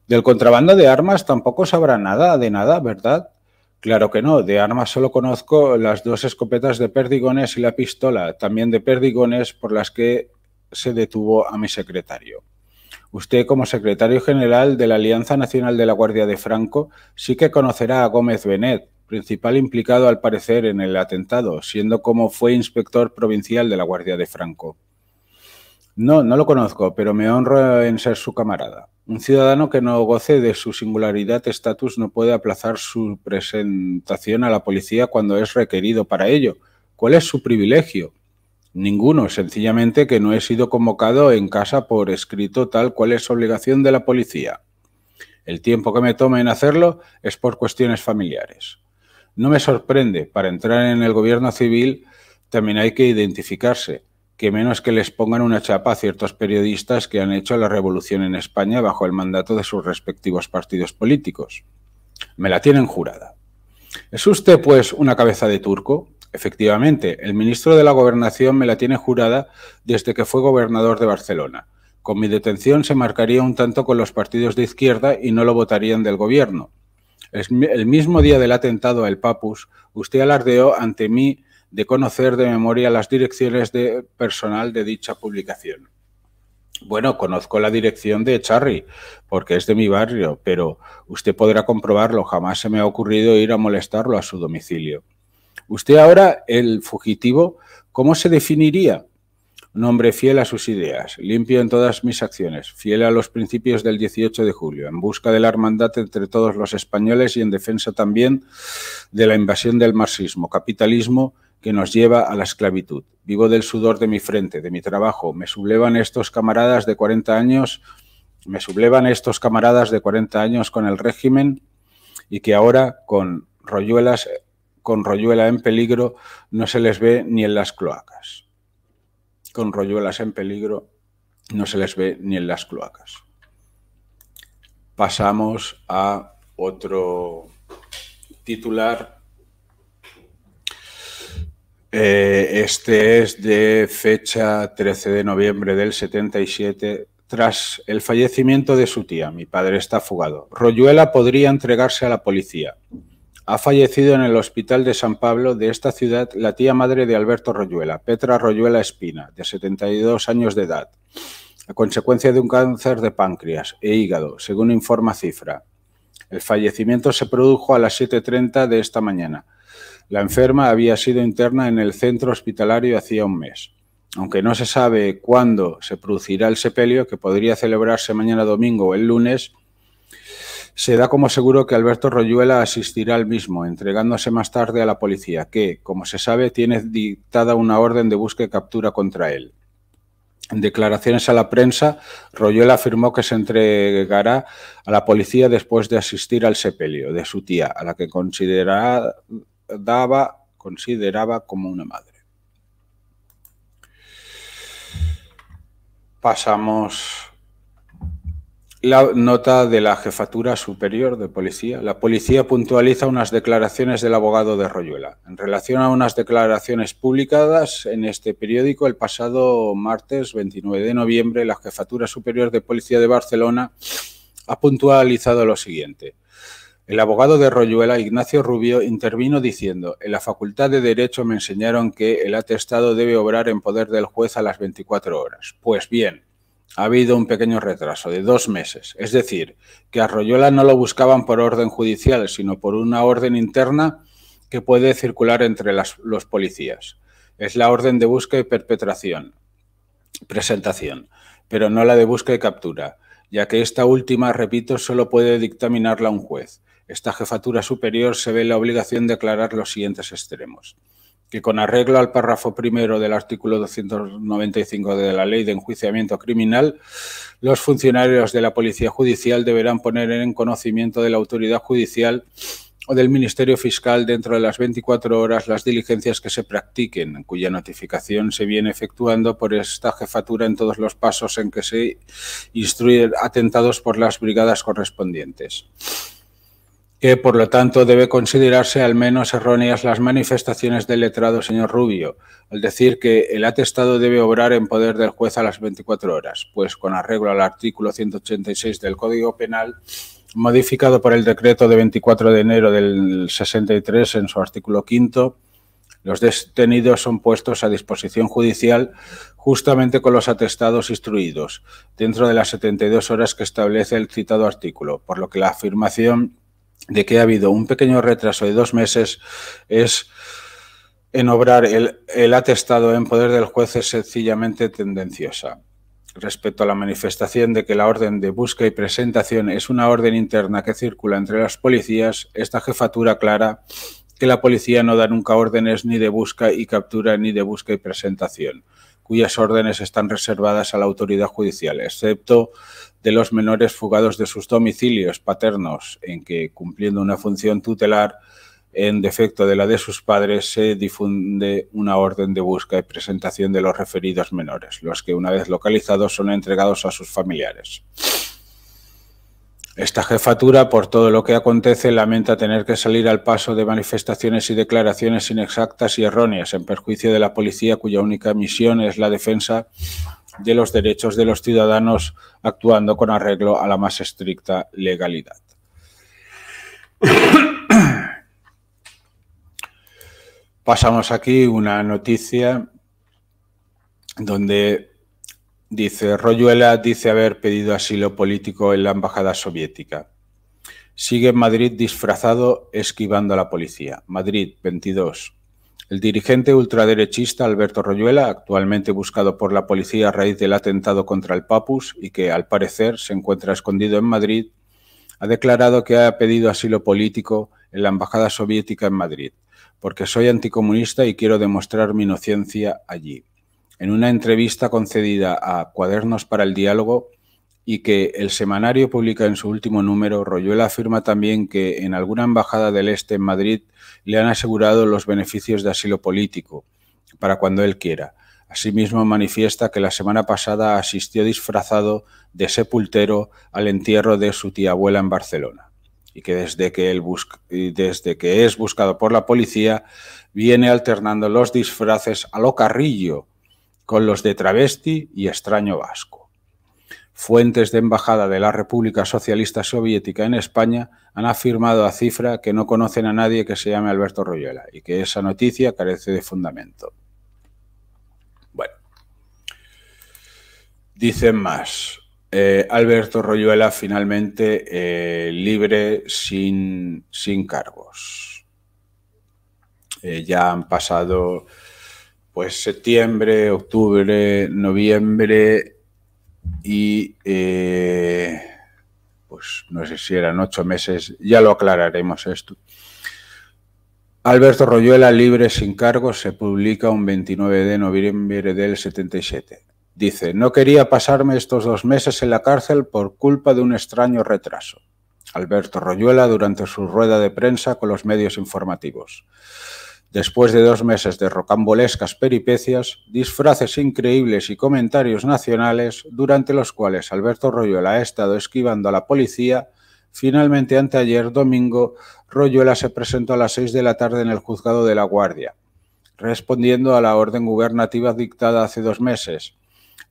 A: Del contrabando de armas tampoco sabrá nada de nada, ¿verdad? Claro que no, de armas solo conozco las 2 escopetas de perdigones y la pistola, también de perdigones, por las que se detuvo a mi secretario. Usted, como secretario general de la Alianza Nacional de la Guardia de Franco, sí que conocerá a Gómez Benet, principal implicado al parecer en el atentado, siendo como fue inspector provincial de la Guardia de Franco. No lo conozco, pero me honro en ser su camarada. Un ciudadano que no goce de su singularidad estatus no puede aplazar su presentación a la policía cuando es requerido para ello. ¿Cuál es su privilegio? Ninguno, sencillamente que no he sido convocado en casa por escrito tal cual es obligación de la policía. El tiempo que me tome en hacerlo es por cuestiones familiares. No me sorprende, para entrar en el gobierno civil también hay que identificarse, que menos que les pongan una chapa a ciertos periodistas que han hecho la revolución en España bajo el mandato de sus respectivos partidos políticos. Me la tienen jurada. ¿Es usted, pues, una cabeza de turco? Efectivamente, el ministro de la Gobernación me la tiene jurada desde que fue gobernador de Barcelona. Con mi detención se marcaría un tanto con los partidos de izquierda y no lo votarían del gobierno. El mismo día del atentado a El Papus, usted alardeó ante mí de conocer de memoria las direcciones de personal de dicha publicación. Bueno, conozco la dirección de Echarri, porque es de mi barrio, pero usted podrá comprobarlo, jamás se me ha ocurrido ir a molestarlo a su domicilio. Usted ahora, el fugitivo, ¿cómo se definiría? Un hombre fiel a sus ideas, limpio en todas mis acciones, fiel a los principios del 18 de julio, en busca de la hermandad entre todos los españoles y en defensa también de la invasión del marxismo, capitalismo que nos lleva a la esclavitud. Vivo del sudor de mi frente, de mi trabajo. Me sublevan estos camaradas de 40 años con el régimen y que ahora con Royuela en peligro no se les ve ni en las cloacas. Con Royuelas en peligro no se les ve ni en las cloacas. Pasamos a otro titular. Este es de fecha 13 de noviembre del 77. Tras el fallecimiento de su tía, mi padre está fugado. Royuela podría entregarse a la policía. Ha fallecido en el hospital de San Pablo de esta ciudad la tía madre de Alberto Royuela, Petra Royuela Espina, de 72 años de edad, a consecuencia de un cáncer de páncreas e hígado, según informa Cifra. El fallecimiento se produjo a las 7:30 de esta mañana. La enferma había sido interna en el centro hospitalario hacía un mes. Aunque no se sabe cuándo se producirá el sepelio, que podría celebrarse mañana domingo o el lunes, se da como seguro que Alberto Royuela asistirá al mismo, entregándose más tarde a la policía, que, como se sabe, tiene dictada una orden de búsqueda y captura contra él. En declaraciones a la prensa, Royuela afirmó que se entregará a la policía después de asistir al sepelio de su tía, a la que consideraba como una madre. Pasamos la nota de la Jefatura Superior de Policía. La policía puntualiza unas declaraciones del abogado de Royuela. En relación a unas declaraciones publicadas en este periódico el pasado martes 29 de noviembre, la Jefatura Superior de Policía de Barcelona ha puntualizado lo siguiente. El abogado de Royuela, Ignacio Rubio, intervino diciendo: en la Facultad de Derecho me enseñaron que el atestado debe obrar en poder del juez a las 24 horas. Pues bien, ha habido un pequeño retraso de 2 meses. Es decir, que a Royuela no lo buscaban por orden judicial, sino por una orden interna que puede circular entre los policías. Es la orden de búsqueda y presentación, pero no la de búsqueda y captura, ya que esta última, repito, solo puede dictaminarla un juez. Esta Jefatura Superior se ve en la obligación de aclarar los siguientes extremos. Que con arreglo al párrafo primero del artículo 295 de la Ley de Enjuiciamiento Criminal, los funcionarios de la Policía Judicial deberán poner en conocimiento de la autoridad judicial o del Ministerio Fiscal dentro de las 24 horas las diligencias que se practiquen, cuya notificación se viene efectuando por esta jefatura en todos los pasos en que se instruyen atentados por las brigadas correspondientes. Que, por lo tanto, debe considerarse al menos erróneas las manifestaciones del letrado señor Rubio, al decir que el atestado debe obrar en poder del juez a las 24 horas, pues con arreglo al artículo 186 del Código Penal, modificado por el decreto de 24 de enero del 63 en su artículo 5, los detenidos son puestos a disposición judicial justamente con los atestados instruidos, dentro de las 72 horas que establece el citado artículo, por lo que la afirmación de que ha habido un pequeño retraso de 2 meses en obrar el atestado en poder del juez es sencillamente tendenciosa. Respecto a la manifestación de que la orden de búsqueda y presentación es una orden interna que circula entre las policías, esta jefatura aclara que la policía no da nunca órdenes ni de busca y captura ni de busca y presentación, cuyas órdenes están reservadas a la autoridad judicial, excepto de los menores fugados de sus domicilios paternos, en que, cumpliendo una función tutelar, en defecto de la de sus padres, se difunde una orden de busca y presentación de los referidos menores, los que, una vez localizados, son entregados a sus familiares. Esta jefatura, por todo lo que acontece, lamenta tener que salir al paso de manifestaciones y declaraciones inexactas y erróneas en perjuicio de la policía, cuya única misión es la defensa de los derechos de los ciudadanos, actuando con arreglo a la más estricta legalidad. Pasamos aquí una noticia donde dice: Royuela dice haber pedido asilo político en la embajada soviética. Sigue en Madrid disfrazado, esquivando a la policía. Madrid, 22. El dirigente ultraderechista Alberto Royuela, actualmente buscado por la policía a raíz del atentado contra el Papus y que, al parecer, se encuentra escondido en Madrid, ha declarado que ha pedido asilo político en la embajada soviética en Madrid, porque soy anticomunista y quiero demostrar mi inocencia allí. En una entrevista concedida a Cuadernos para el Diálogo y que el semanario publica en su último número, Royuela afirma también que en alguna embajada del Este en Madrid le han asegurado los beneficios de asilo político para cuando él quiera. Asimismo, manifiesta que la semana pasada asistió disfrazado de sepultero al entierro de su tía abuela en Barcelona y que desde que es buscado por la policía viene alternando los disfraces a lo Carrillo con los de travesti y extraño vasco. Fuentes de embajada de la República Socialista Soviética en España han afirmado a cifra que no conocen a nadie que se llame Alberto Royuela y que esa noticia carece de fundamento. Bueno, dicen más. Alberto Royuela finalmente libre sin cargos. Ya han pasado pues septiembre, octubre, noviembre y pues no sé si eran 8 meses, ya lo aclararemos esto. Alberto Royuela libre sin cargos se publica un 29 de noviembre del 77. Dice: no quería pasarme estos 2 meses en la cárcel por culpa de un extraño retraso. Alberto Royuela durante su rueda de prensa con los medios informativos. Después de 2 meses de rocambolescas peripecias, disfraces increíbles y comentarios nacionales, durante los cuales Alberto Royuela ha estado esquivando a la policía, finalmente anteayer domingo, Royuela se presentó a las 6 de la tarde en el juzgado de La Guardia, respondiendo a la orden gubernativa dictada hace 2 meses,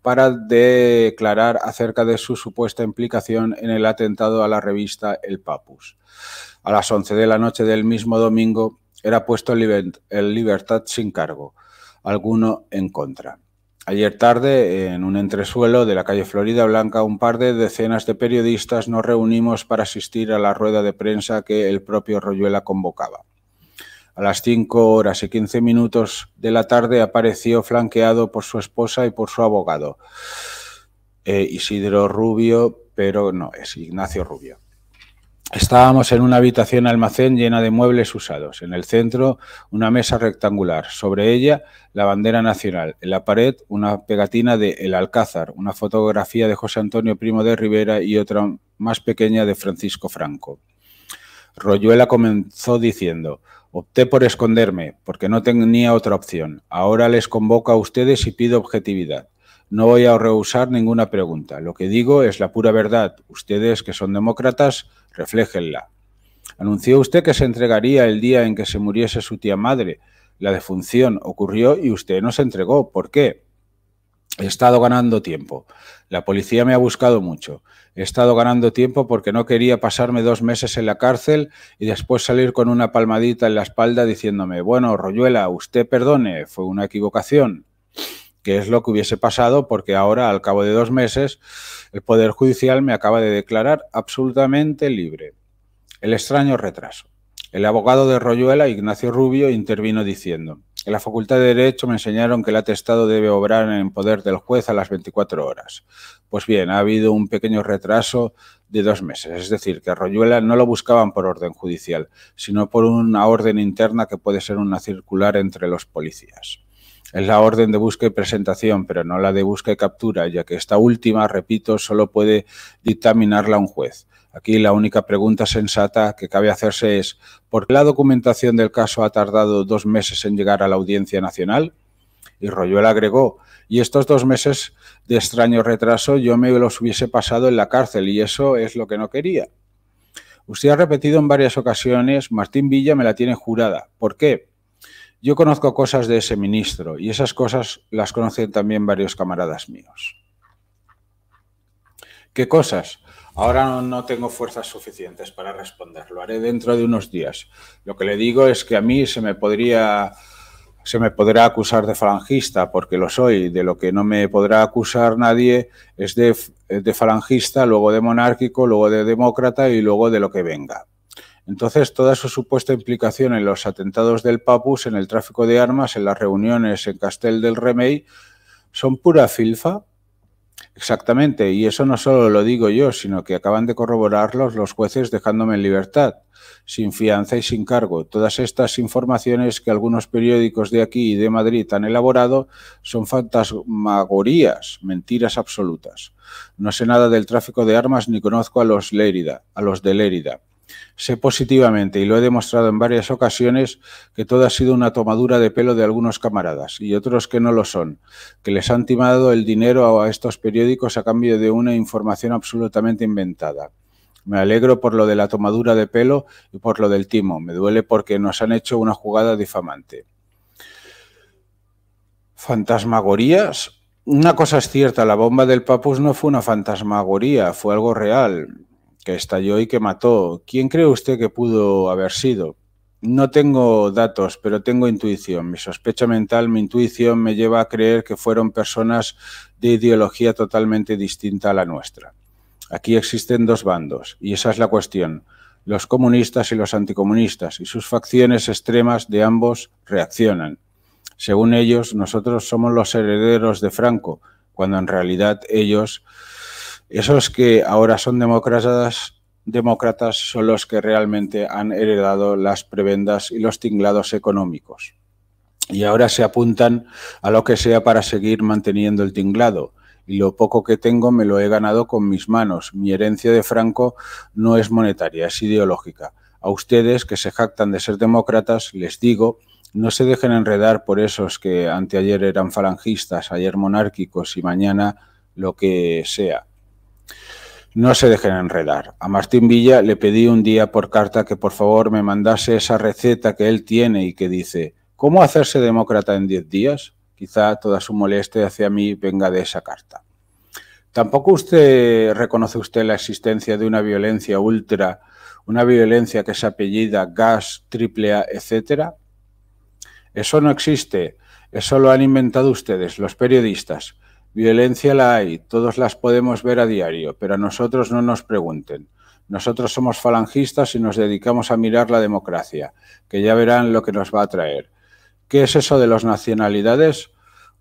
A: para declarar acerca de su supuesta implicación en el atentado a la revista El Papus. A las 11 de la noche del mismo domingo, era puesto en libertad sin cargo, alguno en contra. Ayer tarde, en un entresuelo de la calle Florida Blanca, un par de decenas de periodistas nos reunimos para asistir a la rueda de prensa que el propio Royuela convocaba. A las 5:15 de la tarde apareció flanqueado por su esposa y por su abogado, Isidro Rubio, pero no, es Ignacio Rubio. Estábamos en una habitación almacén llena de muebles usados. En el centro, una mesa rectangular. Sobre ella, la bandera nacional. En la pared, una pegatina de El Alcázar, una fotografía de José Antonio Primo de Rivera y otra más pequeña de Francisco Franco. Royuela comenzó diciendo: opté por esconderme, porque no tenía otra opción. Ahora les convoco a ustedes y pido objetividad. No voy a rehusar ninguna pregunta. Lo que digo es la pura verdad. Ustedes, que son demócratas, refléjenla. Anunció usted que se entregaría el día en que se muriese su tía madre. La defunción ocurrió y usted no se entregó. ¿Por qué? He estado ganando tiempo. La policía me ha buscado mucho. He estado ganando tiempo porque no quería pasarme 2 meses en la cárcel y después salir con una palmadita en la espalda diciéndome: bueno, Royuela, usted perdone, fue una equivocación. Que es lo que hubiese pasado porque ahora, al cabo de 2 meses, el Poder Judicial me acaba de declarar absolutamente libre. El extraño retraso. El abogado de Royuela, Ignacio Rubio, intervino diciendo: En la Facultad de Derecho me enseñaron que el atestado debe obrar en poder del juez a las 24 horas. Pues bien, ha habido un pequeño retraso de 2 meses. Es decir, que a Royuela no lo buscaban por orden judicial, sino por una orden interna que puede ser una circular entre los policías. Es la orden de búsqueda y presentación, pero no la de búsqueda y captura, ya que esta última, repito, solo puede dictaminarla un juez. Aquí la única pregunta sensata que cabe hacerse es ¿por qué la documentación del caso ha tardado 2 meses en llegar a la Audiencia Nacional? Y Royuela agregó, y estos 2 meses de extraño retraso yo me los hubiese pasado en la cárcel y eso es lo que no quería. Usted ha repetido en varias ocasiones, Martín Villa me la tiene jurada. ¿Por qué? Yo conozco cosas de ese ministro y esas cosas las conocen también varios camaradas míos. ¿Qué cosas? Ahora no tengo fuerzas suficientes para responder, lo haré dentro de unos días. Lo que le digo es que a mí se me podrá acusar de falangista, porque lo soy. De lo que no me podrá acusar nadie es de falangista, luego de monárquico, luego de demócrata y luego de lo que venga. Entonces, toda su supuesta implicación en los atentados del Papus, en el tráfico de armas, en las reuniones en Castel del Remei, son pura filfa. Exactamente, y eso no solo lo digo yo, sino que acaban de corroborarlos los jueces dejándome en libertad, sin fianza y sin cargo. Todas estas informaciones que algunos periódicos de aquí y de Madrid han elaborado son fantasmagorías, mentiras absolutas. No sé nada del tráfico de armas ni conozco a los de Lérida. Sé positivamente, y lo he demostrado en varias ocasiones, que todo ha sido una tomadura de pelo de algunos camaradas y otros que no lo son, que les han timado el dinero a estos periódicos a cambio de una información absolutamente inventada. Me alegro por lo de la tomadura de pelo y por lo del timo. Me duele porque nos han hecho una jugada difamante. ¿Fantasmagorías? Una cosa es cierta, la bomba del Papus no fue una fantasmagoría, fue algo real, que estalló y que mató. ¿Quién cree usted que pudo haber sido? No tengo datos, pero tengo intuición. Mi sospecha mental, mi intuición me lleva a creer que fueron personas de ideología totalmente distinta a la nuestra. Aquí existen 2 bandos, y esa es la cuestión. Los comunistas y los anticomunistas, y sus facciones extremas de ambos reaccionan. Según ellos, nosotros somos los herederos de Franco, cuando en realidad ellos... Esos que ahora son demócratas son los que realmente han heredado las prebendas y los tinglados económicos. Y ahora se apuntan a lo que sea para seguir manteniendo el tinglado. Y lo poco que tengo me lo he ganado con mis manos. Mi herencia de Franco no es monetaria, es ideológica. A ustedes, que se jactan de ser demócratas, les digo, no se dejen enredar por esos que anteayer eran falangistas, ayer monárquicos y mañana lo que sea. No se dejen enredar. A Martín Villa le pedí un día por carta que por favor me mandase esa receta que él tiene y que dice ¿cómo hacerse demócrata en 10 días? Quizá toda su molestia hacia mí venga de esa carta. ¿Tampoco reconoce usted la existencia de una violencia ultra, una violencia que se apellida gas, AAA, etcétera? Eso no existe. Eso lo han inventado ustedes, los periodistas. Violencia la hay, todos las podemos ver a diario, pero a nosotros no nos pregunten. Nosotros somos falangistas y nos dedicamos a mirar la democracia, que ya verán lo que nos va a traer. ¿Qué es eso de las nacionalidades?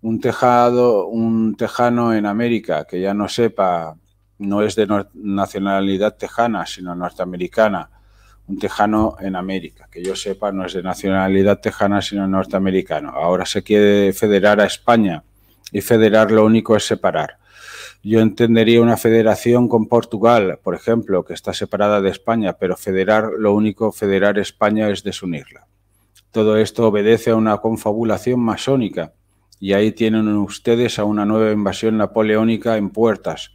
A: Un tejano en América, que ya no sepa, no es de nacionalidad tejana, sino norteamericana. Un tejano en América, que yo sepa, no es de nacionalidad tejana, sino norteamericano. Ahora se quiere federar a España. Y federar lo único es separar. Yo entendería una federación con Portugal, por ejemplo, que está separada de España, pero federar España es desunirla. Todo esto obedece a una confabulación masónica y ahí tienen ustedes a una nueva invasión napoleónica en puertas,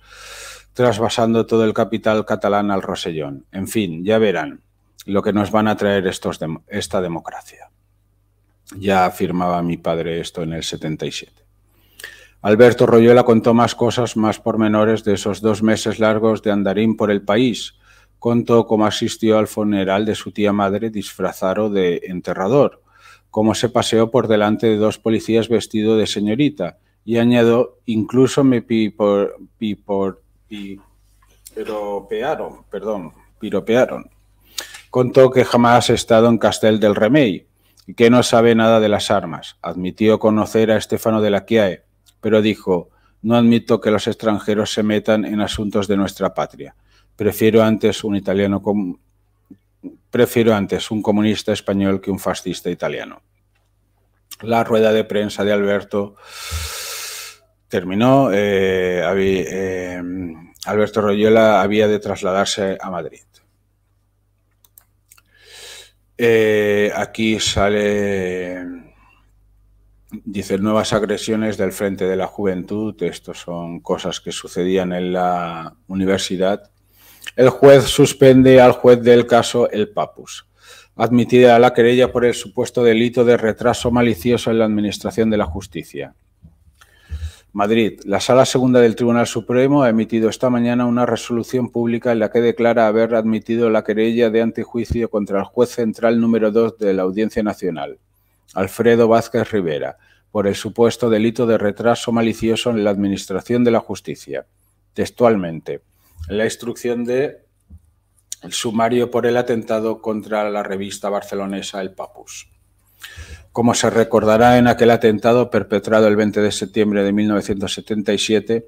A: trasvasando todo el capital catalán al Rosellón. En fin, ya verán lo que nos van a traer esta democracia. Ya afirmaba mi padre esto en el 77. Alberto Royuela contó más cosas, más pormenores de esos 2 meses largos de andarín por el país. Contó cómo asistió al funeral de su tía madre disfrazado de enterrador, cómo se paseó por delante de 2 policías vestido de señorita, y añadió, incluso me piropearon. Contó que jamás ha estado en Castel del Remei, y que no sabe nada de las armas. Admitió conocer a Stefano della Chiae, pero dijo: no admito que los extranjeros se metan en asuntos de nuestra patria. Prefiero antes un comunista español que un fascista italiano. La rueda de prensa de Alberto terminó. Alberto Royola había de trasladarse a Madrid. Aquí sale, dice, nuevas agresiones del Frente de la Juventud. Estos son cosas que sucedían en la universidad. El juez suspende al juez del caso El Papus. Admitida la querella por el supuesto delito de retraso malicioso en la administración de la justicia. Madrid. La Sala Segunda del Tribunal Supremo ha emitido esta mañana una resolución pública en la que declara haber admitido la querella de antejuicio contra el juez central número 2 de la Audiencia Nacional, Alfredo Vázquez Rivera, por el supuesto delito de retraso malicioso en la administración de la justicia. Textualmente, en la instrucción del sumario por el atentado contra la revista barcelonesa El Papus. Como se recordará, en aquel atentado perpetrado el 20 de septiembre de 1977,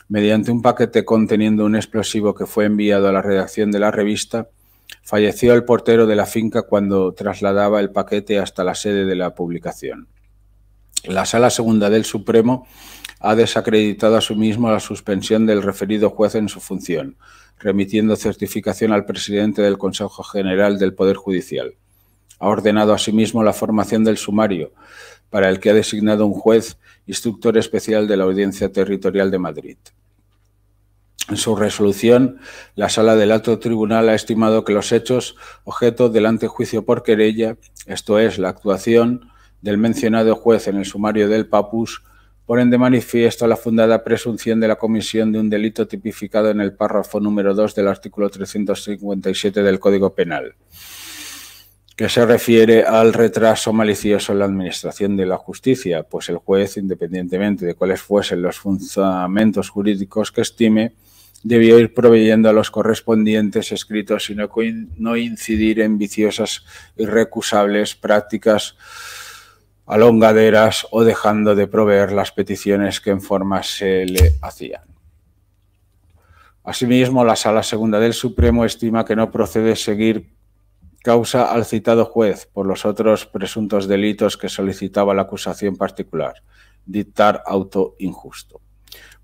A: mediante un paquete conteniendo un explosivo que fue enviado a la redacción de la revista, falleció el portero de la finca cuando trasladaba el paquete hasta la sede de la publicación. La Sala Segunda del Supremo ha desacreditado asimismo la suspensión del referido juez en su función, remitiendo certificación al presidente del Consejo General del Poder Judicial. Ha ordenado asimismo la formación del sumario, para el que ha designado un juez instructor especial de la Audiencia Territorial de Madrid. En su resolución, la Sala del Alto Tribunal ha estimado que los hechos objeto del antejuicio por querella, esto es, la actuación del mencionado juez en el sumario del Papus, ponen de manifiesto la fundada presunción de la comisión de un delito tipificado en el párrafo número 2 del artículo 357 del Código Penal, que se refiere al retraso malicioso en la administración de la justicia, pues el juez, independientemente de cuáles fuesen los fundamentos jurídicos que estime, debió ir proveyendo a los correspondientes escritos y no incidir en viciosas, irrecusables prácticas alongaderas o dejando de proveer las peticiones que en forma se le hacían. Asimismo, la Sala Segunda del Supremo estima que no procede seguir causa al citado juez por los otros presuntos delitos que solicitaba la acusación particular, dictar auto injusto,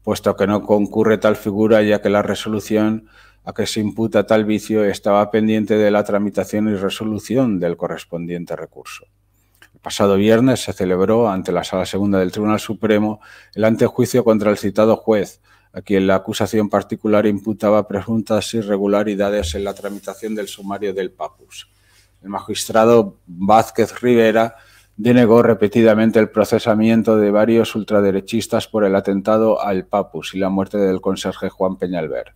A: puesto que no concurre tal figura, ya que la resolución a que se imputa tal vicio estaba pendiente de la tramitación y resolución del correspondiente recurso. El pasado viernes se celebró ante la Sala Segunda del Tribunal Supremo el antejuicio contra el citado juez, a quien la acusación particular imputaba presuntas irregularidades en la tramitación del sumario del Papus. El magistrado Vázquez Rivera denegó repetidamente el procesamiento de varios ultraderechistas por el atentado al Papus y la muerte del conserje Juan Peñalver.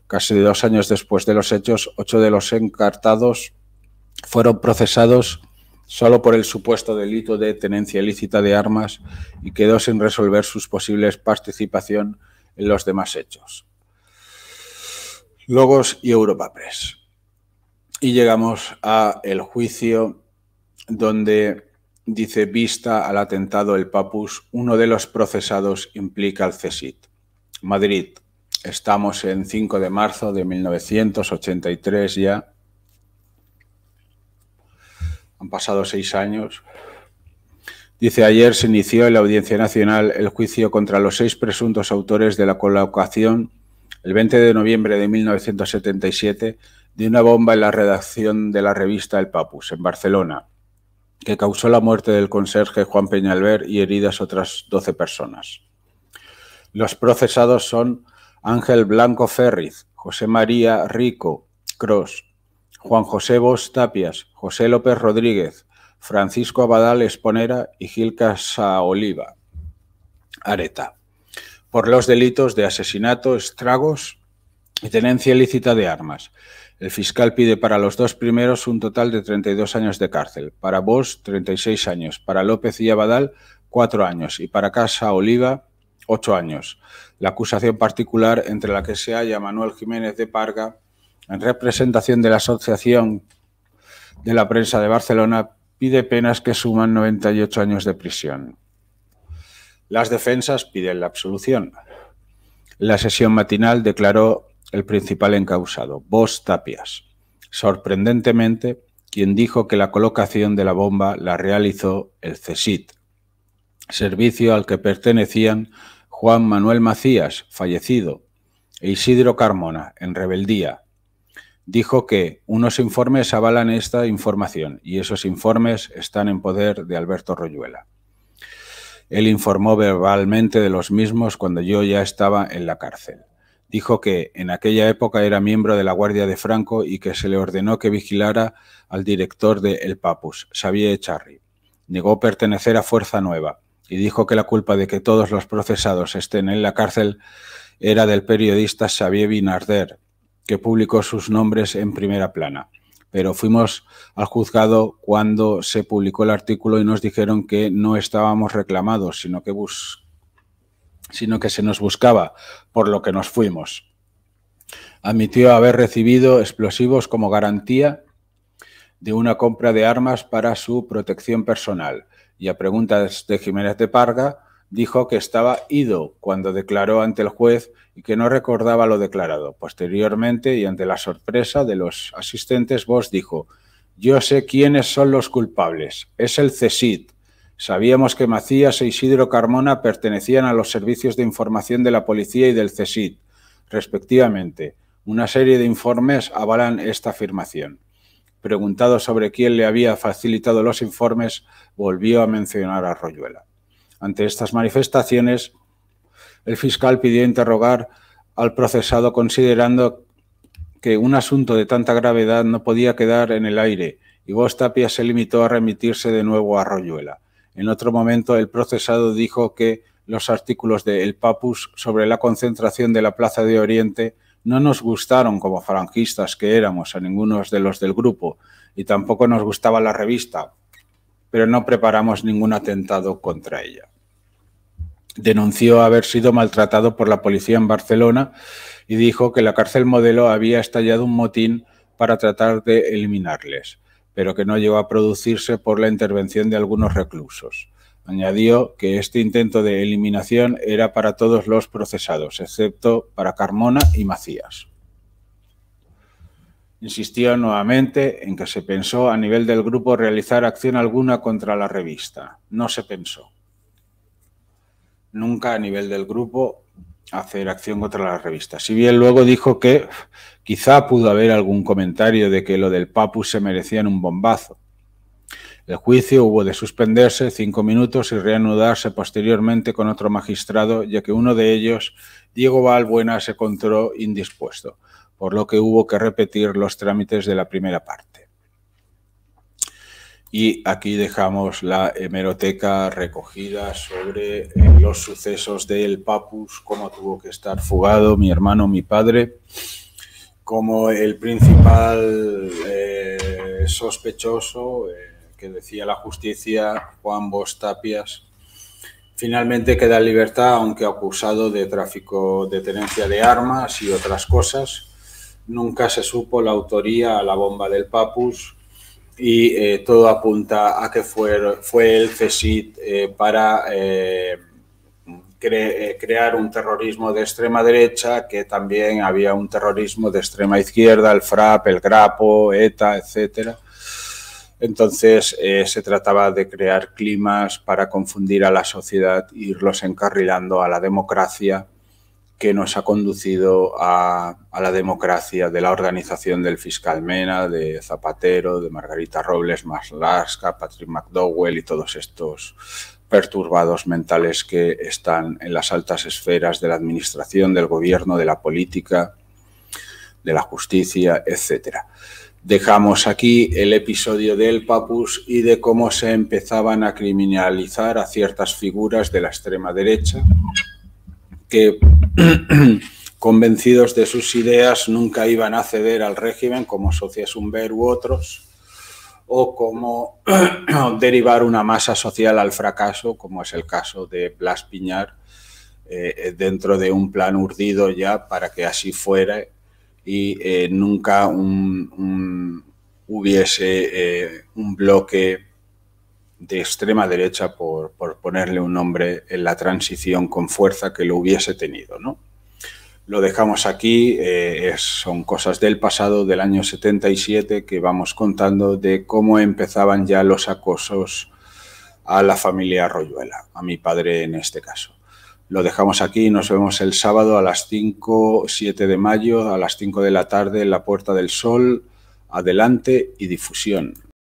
A: Casi 2 años después de los hechos, 8 de los encartados fueron procesados solo por el supuesto delito de tenencia ilícita de armas y quedó sin resolver sus posibles participación en los demás hechos. Logos y Europa Press. Y llegamos a el juicio donde dice: vista al atentado El Papus, uno de los procesados implica al CSIC. Madrid. Estamos en 5 de marzo de 1983 ya. Han pasado 6 años. Dice: ayer se inició en la Audiencia Nacional el juicio contra los 6 presuntos autores de la colocación, el 20 de noviembre de 1977, de una bomba en la redacción de la revista El Papus, en Barcelona, que causó la muerte del conserje Juan Peñalver y heridas otras 12 personas. Los procesados son Ángel Blanco Ferriz, José María Rico Cros, Juan José Bosch Tapias, José López Rodríguez, Francisco Abadal Esponera y Gil Casaoliva Areta, por los delitos de asesinato, estragos y tenencia ilícita de armas. El fiscal pide para los 2 primeros un total de 32 años de cárcel, para Bosch 36 años, para López y Abadal 4 años y para Casaoliva 8 años. La acusación particular, entre la que se halla Manuel Jiménez de Parga, en representación de la Asociación de la Prensa de Barcelona, pide penas que suman 98 años de prisión. Las defensas piden la absolución. La sesión matinal declaró el principal encausado, Bosch Tapias. Sorprendentemente, quien dijo que la colocación de la bomba la realizó el CSIC, servicio al que pertenecían Juan Manuel Macías, fallecido, e Isidro Carmona, en rebeldía. Dijo que unos informes avalan esta información y esos informes están en poder de Alberto Royuela. Él informó verbalmente de los mismos cuando yo ya estaba en la cárcel. Dijo que en aquella época era miembro de la Guardia de Franco y que se le ordenó que vigilara al director de El Papus, Xavier Echarri. Negó pertenecer a Fuerza Nueva y dijo que la culpa de que todos los procesados estén en la cárcel era del periodista Xavier Binarder, que publicó sus nombres en primera plana. Pero fuimos al juzgado cuando se publicó el artículo y nos dijeron que no estábamos reclamados, sino que se nos buscaba, por lo que nos fuimos. Admitió haber recibido explosivos como garantía de una compra de armas para su protección personal y a preguntas de Jiménez de Parga dijo que estaba ido cuando declaró ante el juez y que no recordaba lo declarado. Posteriormente, y ante la sorpresa de los asistentes, Bosch dijo: «Yo sé quiénes son los culpables. Es el CSIC. Sabíamos que Macías e Isidro Carmona pertenecían a los servicios de información de la policía y del CSIC, respectivamente. Una serie de informes avalan esta afirmación». Preguntado sobre quién le había facilitado los informes, volvió a mencionar a Royuela. Ante estas manifestaciones, el fiscal pidió interrogar al procesado considerando que un asunto de tanta gravedad no podía quedar en el aire y Bosch Tapias se limitó a remitirse de nuevo a Royuela. En otro momento, el procesado dijo que los artículos de El Papus sobre la concentración de la Plaza de Oriente no nos gustaron como falangistas que éramos a ninguno de los del grupo y tampoco nos gustaba la revista, pero no preparamos ningún atentado contra ella. Denunció haber sido maltratado por la policía en Barcelona y dijo que la cárcel Modelo había estallado un motín para tratar de eliminarles, pero que no llegó a producirse por la intervención de algunos reclusos. Añadió que este intento de eliminación era para todos los procesados, excepto para Carmona y Macías. Insistió nuevamente en que se pensó a nivel del grupo realizar acción alguna contra la revista. No se pensó. Nunca a nivel del grupo hacer acción contra la revista. Si bien luego dijo que quizá pudo haber algún comentario de que lo del Papus se merecían un bombazo. El juicio hubo de suspenderse 5 minutos y reanudarse posteriormente con otro magistrado, ya que uno de ellos, Diego Balbuena, se encontró indispuesto, por lo que hubo que repetir los trámites de la primera parte. Y aquí dejamos la hemeroteca recogida sobre los sucesos del Papus, cómo tuvo que estar fugado mi hermano, mi padre, como el principal sospechoso que decía la justicia, Juan Bosch Tapias, finalmente queda en libertad, aunque acusado de tráfico de tenencia de armas y otras cosas. Nunca se supo la autoría a la bomba del Papus y todo apunta a que fue el CSIC para crear un terrorismo de extrema derecha, que también había un terrorismo de extrema izquierda, el FRAP, el Grapo, ETA, etcétera. Entonces se trataba de crear climas para confundir a la sociedad e irlos encarrilando a la democracia, que nos ha conducido a la democracia de la organización del fiscal Mena, de Zapatero, de Margarita Robles, Marlaska, Patrick McDowell y todos estos perturbados mentales que están en las altas esferas de la administración, del gobierno, de la política, de la justicia, etcétera. Dejamos aquí el episodio del Papus y de cómo se empezaban a criminalizar a ciertas figuras de la extrema derecha que, convencidos de sus ideas, nunca iban a ceder al régimen, como Socias Humber u otros, o como derivar una masa social al fracaso, como es el caso de Blas Piñar, dentro de un plan urdido ya para que así fuera y nunca hubiese un bloque extrema derecha, por ponerle un nombre, en la transición con fuerza que lo hubiese tenido, ¿no? Lo dejamos aquí, son cosas del pasado, del año 77, que vamos contando de cómo empezaban ya los acosos a la familia Royuela, a mi padre en este caso. Lo dejamos aquí, nos vemos el sábado a las 5, 7 de mayo, a las 5 de la tarde en la Puerta del Sol. Adelante y difusión.